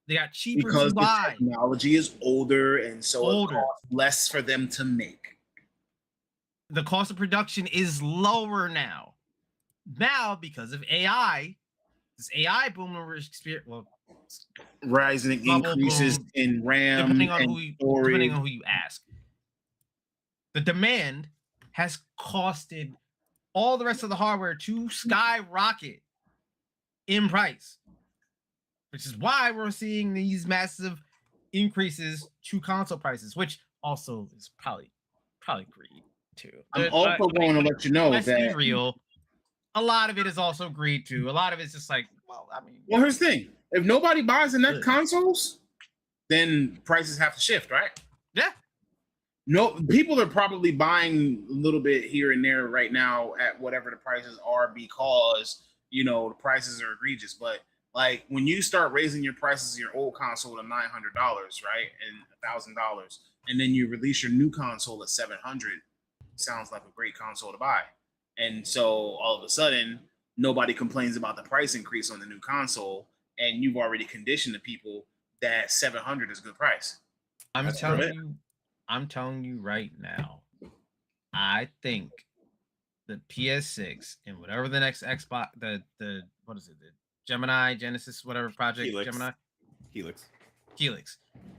They got cheaper because to buy. The technology is older, and so it costs less for them to make. The cost of production is lower now. Now, because of AI, this AI boom we're experiencing, rising increases in RAM depending on who you ask. The demand has costed all the rest of the hardware to skyrocket in price, which is why we're seeing these massive increases to console prices, which also is probably greed too. I'm also going to let you know let's that be real, a lot of it is also greed too. A lot of it's just like, well, here's the thing: if nobody buys the next consoles, then prices have to shift, right? Yeah. No, people are probably buying a little bit here and there right now at whatever the prices are because the prices are egregious. But like when you start raising your prices of your old console to $900, right, and $1,000, and then you release your new console at $700, sounds like a great console to buy. And so all of a sudden, nobody complains about the price increase on the new console, and you've already conditioned the people that $700 is a good price. I'm telling you right now, I think the PS6 and whatever the next Xbox, the what is it, the Gemini, Genesis, whatever project, Helix,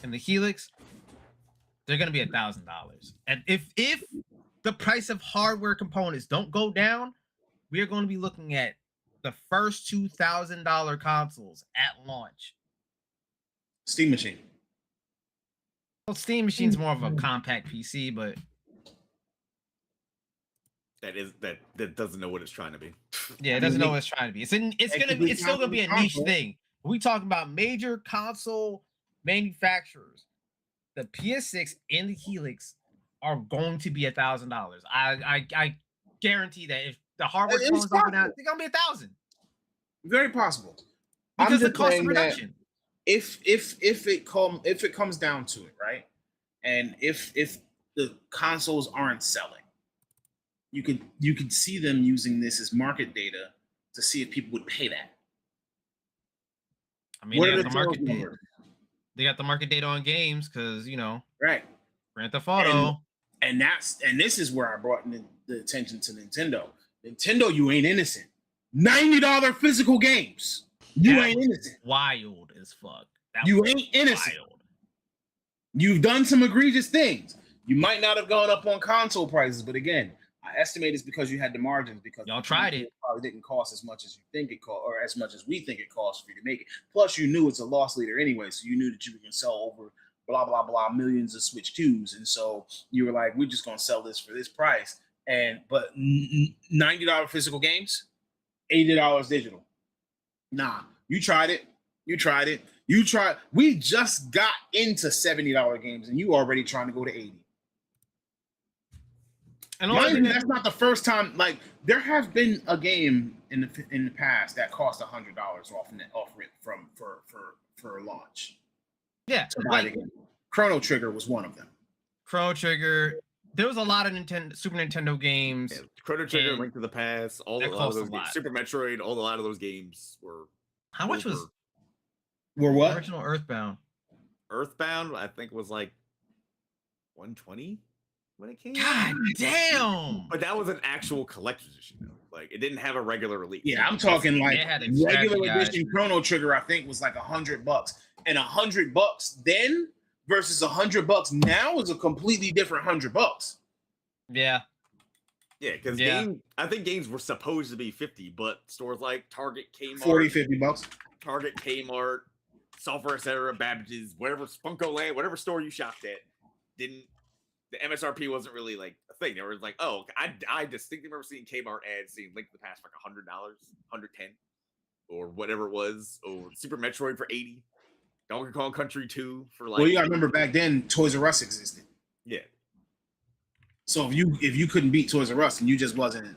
and the Helix, they're gonna be $1,000. And if the price of hardware components don't go down, we are going to be looking at the first $2,000 consoles at launch. Steam Machine. Well, Steam Machine's more of a compact PC, but that doesn't know what it's trying to be. Yeah, it doesn't know what it's trying to be. It's still gonna be a niche thing. We talking about major console manufacturers. The PS6 and the Helix are going to be $1,000. I guarantee that if the hardware It's components open out, possible. they're gonna be 1,000 Very possible. I'm because the just cost of saying that production. if it comes down to it, right? And if the consoles aren't selling, you could see them using this as market data to see if people would pay that. I mean, What they are got the the sales market data. numbers? They got the market data on games because Right. Grand Theft Auto. And this is where I brought the attention to Nintendo. Nintendo, you ain't innocent. $90 physical games. You That ain't was innocent. wild as fuck. That You was ain't innocent. wild. You've done some egregious things. You might not have gone up on console prices, but again, I estimate it's because you had the margins because Y'all tried it. Probably didn't cost as much as you think it cost, or as much as we think it costs for you to make it. Plus, you knew it's a loss leader anyway, so you knew that you were going to sell over blah blah blah millions of Switch 2s, and so you were like, we're just going to sell this for this price. But $90 physical games, $80 digital. Nah, you tried it. We just got into $70 games, and you already trying to go to 80. And That's not the first time. Like, there has been a game in the past that cost $100 off rip for launch. Yeah, like Chrono Trigger was one of them. Chrono Trigger. There was a lot of Super Nintendo games. Yeah, Chrono Trigger, Link to the Past, a lot of those games. Super Metroid, a lot of those games were. How much was? Were what? Original Earthbound. Earthbound, I think, was like 120 when it came. God damn! But that was an actual collector's edition, though. Like, it didn't have a regular release. Yeah, I'm talking like regular edition Chrono Trigger. I think was like $100, and $100 then versus $100 now is a completely different $100. Yeah. Yeah, because I think games were supposed to be 50, but stores like Target, Kmart, $40-$50. Target, Kmart, Software Etc., Babbage's, whatever, Funko Land, whatever store you shopped at, the MSRP wasn't really like a thing. They were like, oh, I distinctly remember seeing Kmart ads seeing Link to the Past for like $100, $110, or whatever it was, or Super Metroid for $80, Donkey Kong Country 2 for like. Well, you gotta remember back then Toys R Us existed. Yeah. So if you couldn't beat Toys R Us and you just wasn't.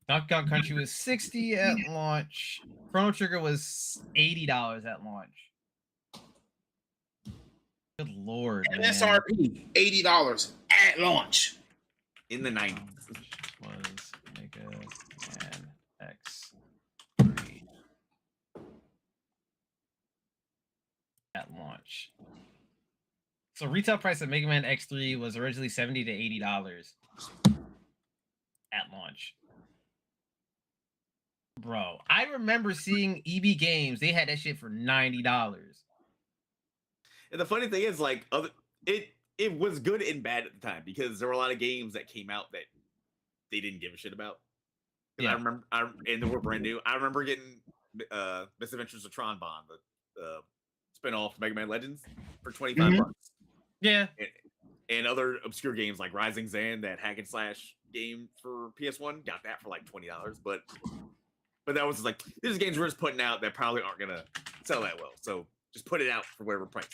Donkey Kong Country was $60 at launch. Chrono Trigger was $80 at launch. Good lord, MSRP $80 at launch in the 90s. Was Mega Man X3 at launch. So retail price of Mega Man X3 was originally $70 to $80 at launch. Bro, I remember seeing EB Games. They had that shit for $90. And the funny thing is, like, it was good and bad at the time because there were a lot of games that came out that they didn't give a shit about. Yeah. I remember, and they were brand new. I remember getting Misadventures of Tron Bond, the spinoff to Mega Man Legends, for $25. Yeah. And other obscure games like Rising Zan, that hack and slash game for PS1, got that for like $20. But that was like, these games we're just putting out that probably aren't gonna sell that well. So just put it out for whatever price.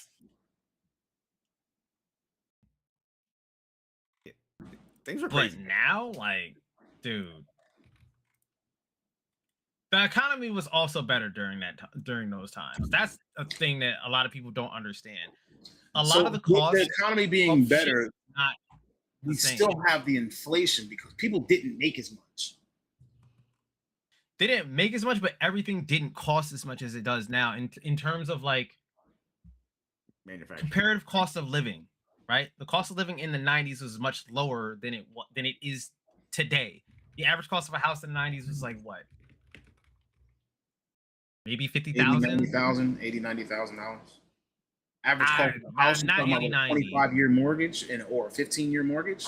Yeah. Things were crazy. But now, like, dude, the economy was also better during those times. That's a thing that a lot of people don't understand. A lot of the costs, the economy being better, not we still have the inflation because people didn't make as much. They didn't make as much, but everything didn't cost as much as it does now in terms of like comparative cost of living, right? The cost of living in the 90s was much lower than it is today. The average cost of a house in the 90s was like what? Maybe $50,000, $80,000-$90,000. Average cost of a house, not a 25-year mortgage or a 15-year mortgage.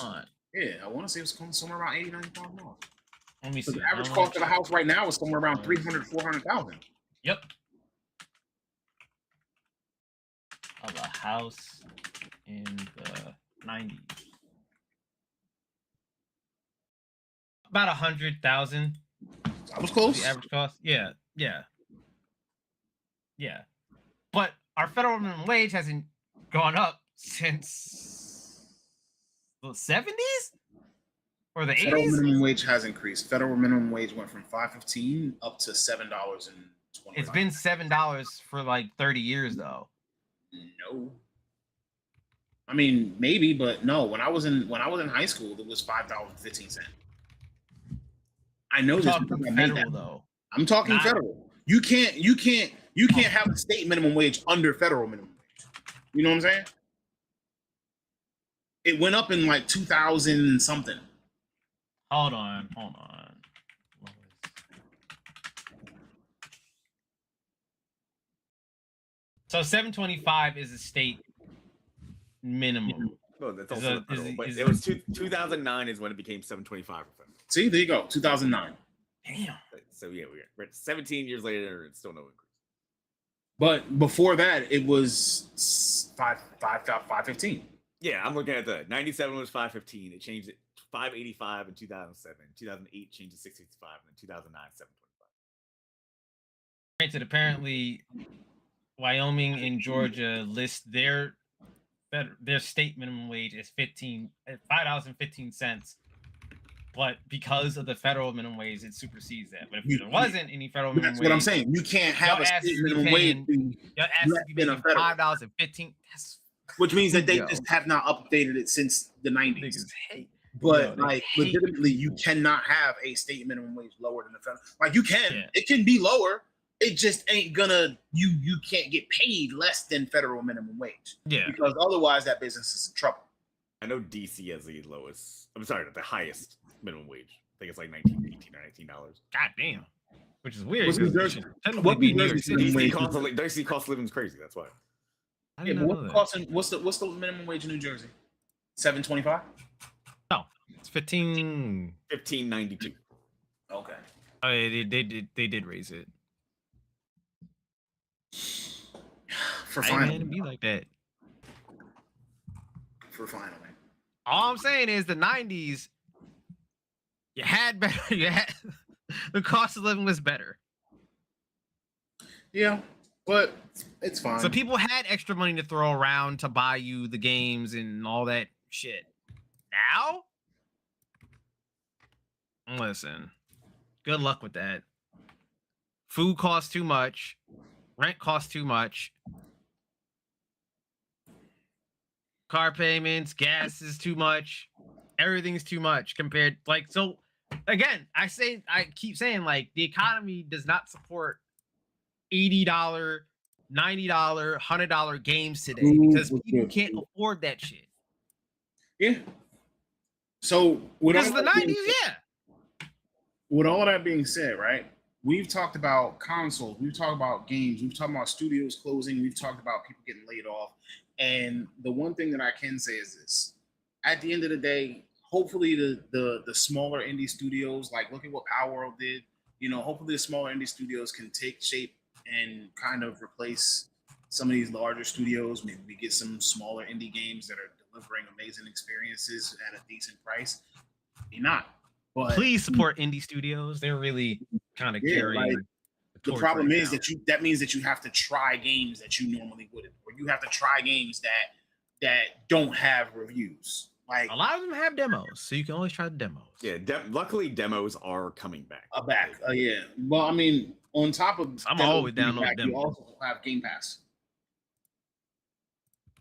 Yeah, I want to say it was somewhere around $80,000-$90,000. Let me see. The average cost of a house right now is somewhere around $300,000-$400,000. Yep. Of a house in the 90s. About 100,000. I was close. The average cost. Yeah. But our federal minimum wage hasn't gone up since the 70s or the Federal 80s. minimum wage has increased. Federal minimum wage went from $5.15 up to $7.20. It's been $7 for like 30 years though. No. I mean, maybe, but no. When I was in high school, it was $5.15. I know this. Talking because I made federal that. though. I'm talking Not- federal. You can't have a state minimum wage under federal minimum wage. You know what I'm saying? It went up in like 2000 and something. Hold on. So 725 is a state minimum. No, that's Is also a- federal, is- but is- it was 2009 is when it became 725 for federal. See, there you go. 2009. Damn. So yeah, we're 17 years later, it's still no increase. But before that, it was 5.15. Yeah, I'm looking at the 97 was 515. It changed it to 585 in 2007. 2008 changed to 665, and then 2009 725. Granted, apparently, Wyoming and Georgia list their state minimum wage as $5.15. But because of the federal minimum wage, it supersedes that. But if there wasn't any federal minimum That's wage, what I'm saying. You can't have Your a ass state should be minimum wage, paying- your ass less would be than a making federal. $5.15. That's which means that they Yo. just have not updated it since the 90s. niggas hate. But Yo, they like hate legitimately, you people. cannot have a state minimum wage lower than the federal. Like you can, Yeah. it can be lower. It just ain't gonna. You can't get paid less than federal minimum wage Yeah. because otherwise that business is in trouble. I know DC has the lowest. I'm sorry, the highest minimum wage. I think it's like $18 or $19. God damn. Which is weird. What's New 'cause it Jersey? should technically What be New New York Jersey City. minimum DC cost of living is crazy. That's why. I Yeah, did but not know that. what's the minimum wage in New Jersey? $7.25. It's 15. 1592. Okay. Oh, yeah, they did raise it. For Hey, final, man, it be like that. for final. All I'm saying is the 90s, you had better. You had the cost of living was better. Yeah, but it's fine. So people had extra money to throw around to buy you the games and all that shit. Now, listen, good luck with that. Food costs too much. Rent costs too much. Car payments, gas is too much. Everything's too much compared. Like, so again, I keep saying, like, the economy does not support $80, $90, $100 games today because people can't afford that shit. Yeah. So with Because all the that being 90s, said- yeah. with all that being said, right? We've talked about consoles, we've talked about games, we've talked about studios closing, we've talked about people getting laid off. And the one thing that I can say is this: at the end of the day, hopefully the smaller indie studios, like look at what Power World did. You know, hopefully the smaller indie studios can take shape and kind of replace some of these larger studios. Maybe we get some smaller indie games that are delivering amazing experiences at a decent price. Maybe not. But Please support indie studios. They're really kind of Yeah, carrying. like, the torch problem right is now. that means that you have to try games that you normally wouldn't, or you have to try games that don't have reviews. Like A lot of them have demos, so you can always try the demos. Yeah, luckily demos are coming back. a back, yeah. Well, I mean, on top of I'm demos always being download back, you demos. also have Game Pass.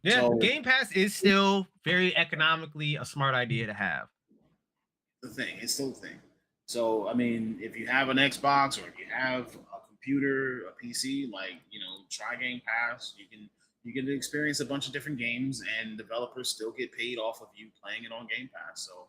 Yeah, So- Game Pass is still very economically a smart idea to have. The thing, it's still a thing. So I mean, if you have an Xbox or if you have a computer, a PC, like try Game Pass. You can experience a bunch of different games, and developers still get paid off of you playing it on Game Pass. So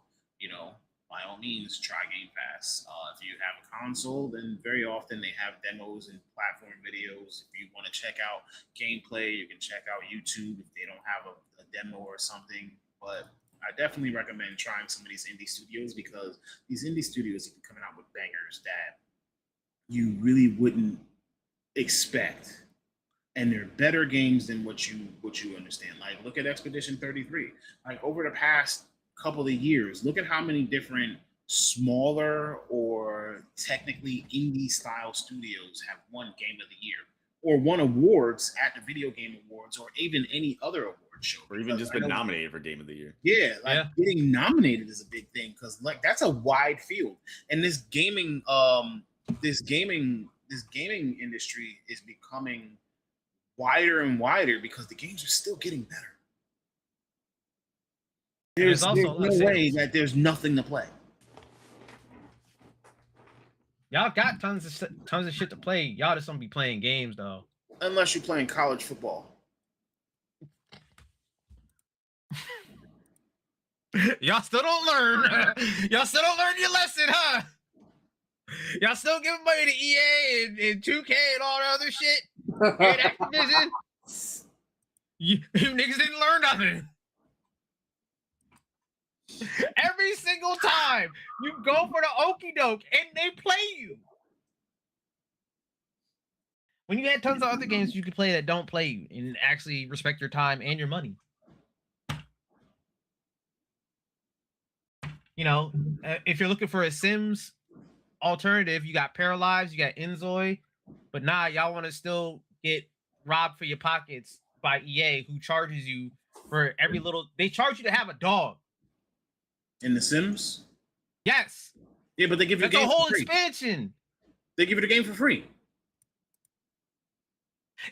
by all means, try Game Pass. If you have a console, then very often they have demos and platform videos. If you want to check out gameplay, you can check out YouTube if they don't have a demo or something. But I definitely recommend trying some of these indie studios because these indie studios have been coming out with bangers that you really wouldn't expect. And they're better games than what you understand. Like, look at Expedition 33. Like, over the past couple of years, look at how many different smaller or technically indie style studios have won Game of the Year or won awards at the Video Game Awards or even any other award show, or even just been nominated for Game of the Year. Yeah, like getting nominated is a big thing because like that's a wide field, and this gaming industry is becoming wider and wider because the games are still getting better. There's no way that there's nothing to play. Y'all got tons of shit to play. Y'all just don't be playing games though. Unless you're playing college football. Y'all still don't learn. Y'all still don't learn your lesson, huh? Y'all still giving money to EA and 2K and all that other shit. And Activision. You niggas didn't learn nothing. Every single time you go for the okie doke and they play you. When you had tons of other games you could play that don't play you and actually respect your time and your money. You know, if you're looking for a Sims alternative, you got Paralives, you got Inzoi, but nah, y'all want to still get robbed for your pockets by EA, who charges you for every little. They charge you to have a dog in The Sims. Yes. Yeah, but they give you the whole expansion. They give you the game for free.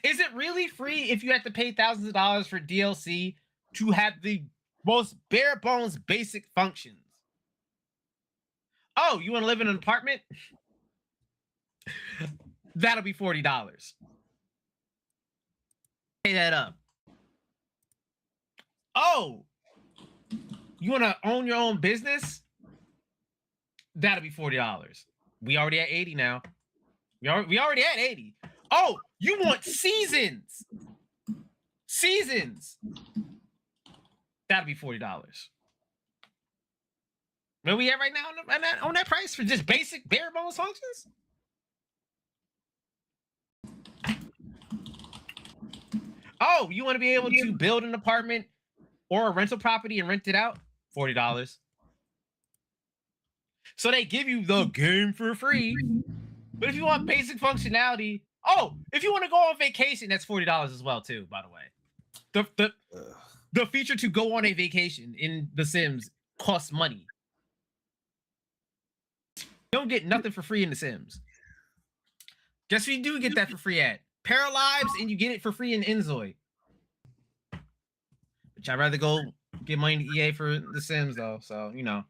Is it really free if you have to pay thousands of dollars for DLC to have the most bare bones basic functions? Oh, you want to live in an apartment? That'll be $40. Pay that up. Oh, you want to own your own business? That'll be $40. We already at 80 now. We already at 80. Oh, you want seasons? Seasons. That'll be $40. Where we at right now on that price for just basic bare bones functions? Oh, you want to be able to build an apartment or a rental property and rent it out? $40. So they give you the game for free. But if you want basic functionality, oh, if you want to go on vacation, that's $40 as well too, by the way. The feature to go on a vacation in The Sims costs money. You don't get nothing for free in The Sims. Guess who you do get that for free at? Paralives, and you get it for free in Inzoi. Which I'd rather go get money to EA for The Sims though, so you know.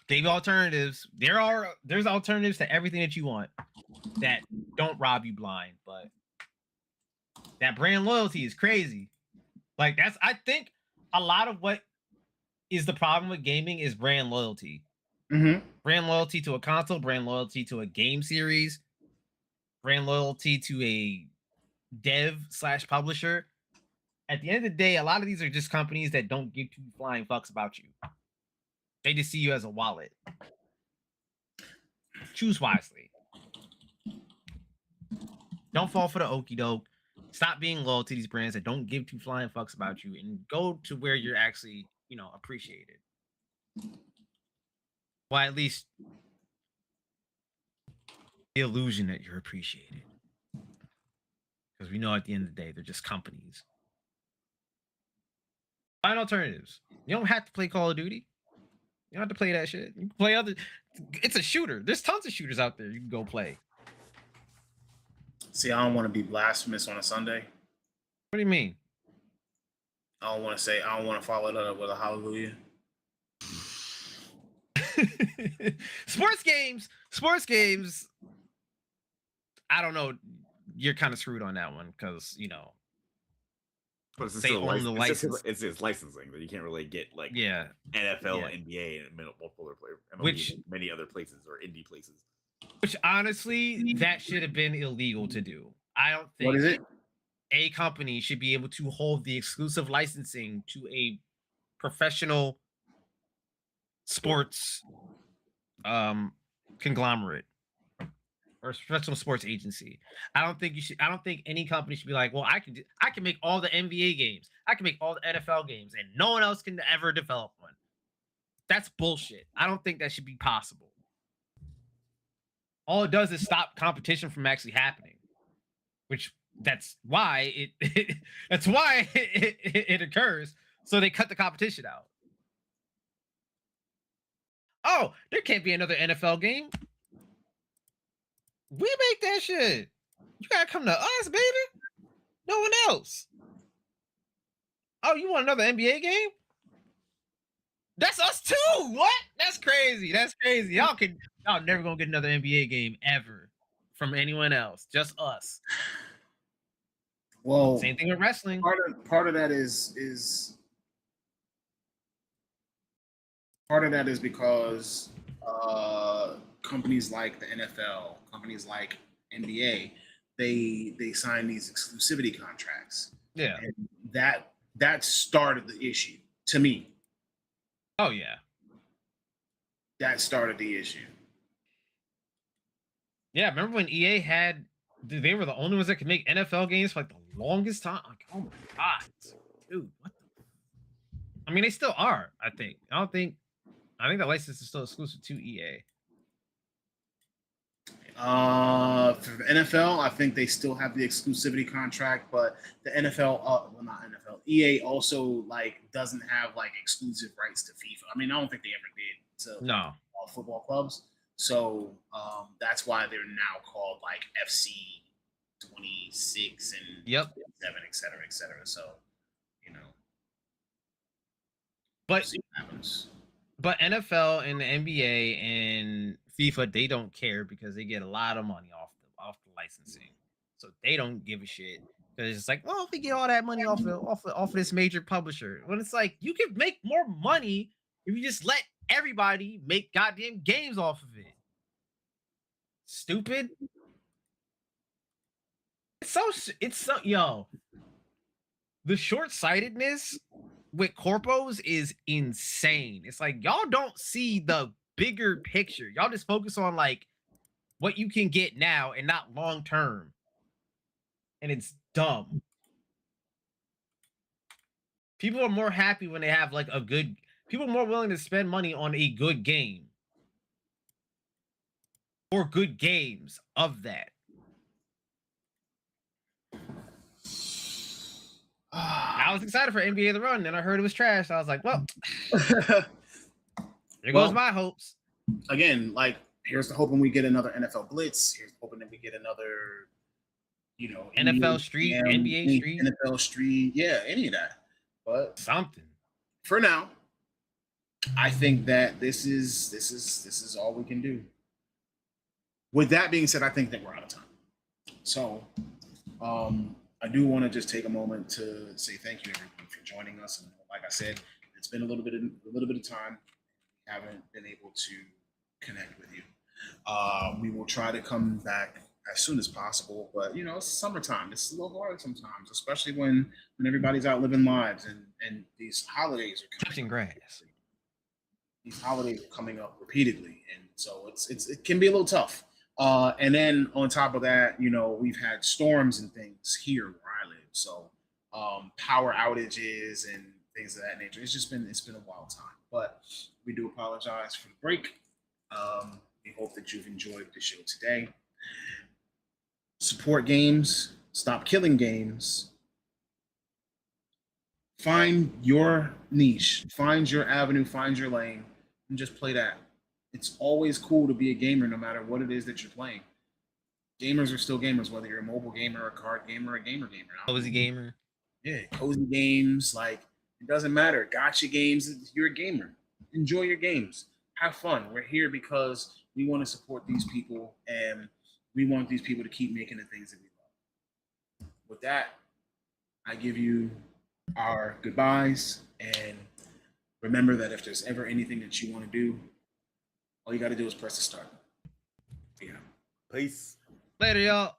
They have alternatives. There's alternatives to everything that you want that don't rob you blind, but that brand loyalty is crazy. Like I think a lot of what is the problem with gaming is brand loyalty. Mm-hmm. Brand loyalty to a console, brand loyalty to a game series, brand loyalty to a dev/publisher. At the end of the day, a lot of these are just companies that don't give two flying fucks about you. They just see you as a wallet. Choose wisely. Don't fall for the okie doke. Stop being loyal to these brands that don't give two flying fucks about you, and go to where you're actually, appreciated. Well, at least the illusion that you're appreciated. Because we know at the end of the day, they're just companies. Find alternatives. You don't have to play Call of Duty. You don't have to play that shit. You can play other. It's a shooter. There's tons of shooters out there you can go play. See, I don't want to be blasphemous on a Sunday. What do you mean? I don't want to follow it up with a hallelujah. Sports games. I don't know. You're kind of screwed on that one because but they own the license. It's licensing that you can't really get like NFL, NBA, and multiple other players, which many other places or indie places. Which honestly, that should have been illegal to do. I don't think. What is it? A company should be able to hold the exclusive licensing to a professional sports conglomerate or professional sports agency. I don't think any company should be like, well, I can make all the NBA games, I can make all the NFL games, and no one else can ever develop one. That's bullshit. I don't think that should be possible. All it does is stop competition from actually happening, which that's why it occurs. So they cut the competition out. Oh, there can't be another NFL game. We make that shit. You gotta come to us, baby. No one else. Oh, you want another NBA game? That's us too. What? That's crazy. That's crazy. Y'all never gonna get another NBA game ever from anyone else. Just us. Well, Same thing with wrestling. Part of that is because companies like the NFL, companies like NBA, they sign these exclusivity contracts. Yeah. And that started the issue to me. Oh yeah. That started the issue. Yeah, remember when EA they were the only ones that could make NFL games for like the longest time? Like, oh my god, dude, what the? I mean, they still are. I think the license is still exclusive to EA. For the NFL, I think they still have the exclusivity contract, but the NFL, well, not NFL, EA also like doesn't have like exclusive rights to FIFA. I mean, I don't think they ever did to all football clubs. So that's why they're now called like FC 26 and 7, et cetera, et cetera. So, you know, but see what happens. But NFL and the NBA and FIFA, they don't care because they get a lot of money off the licensing, so they don't give a shit because it's like, well, if we get all that money off of this major publisher, when it's like you could make more money if you just let everybody make goddamn games off of it. Stupid. It's so yo. The short-sightedness with corpos is insane. It's like y'all don't see the bigger picture. Y'all just focus on like what you can get now and not long term. And it's dumb. People are more happy when they have like people are more willing to spend money on a good game or good games of that. I was excited for NBA The Run, and I heard it was trash. I was like, well, there goes my hopes. Again, like, here's the hoping we get another NFL Blitz. Here's hoping that we get another, NFL Street, NBA Street, NFL Street. Yeah, any of that. But something. For now, I think that this is all we can do. With that being said, I think that we're out of time. So, I do want to just take a moment to say thank you everyone for joining us. And like I said, it's been a little bit of time. We haven't been able to connect with you. We will try to come back as soon as possible, but it's summertime. It's a little hard sometimes, especially when everybody's out living lives and these holidays are touching grass. These holidays are coming up repeatedly, and so it can be a little tough. And then on top of that, we've had storms and things here where I live. So power outages and things of that nature. It's been a wild time, but we do apologize for the break. We hope that you've enjoyed the show today. Support games, stop killing games. Find your niche, find your avenue, find your lane, and just play that. It's always cool to be a gamer, no matter what it is that you're playing. Gamers are still gamers, whether you're a mobile gamer, a card gamer, a gamer. Cozy gamer. Yeah, cozy games. Like, it doesn't matter. Gotcha games. You're a gamer. Enjoy your games. Have fun. We're here because we want to support these people, and we want these people to keep making the things that we love. With that, I give you our goodbyes, and remember that if there's ever anything that you want to do, all you got to do is press the start. Yeah. Peace. Later, y'all.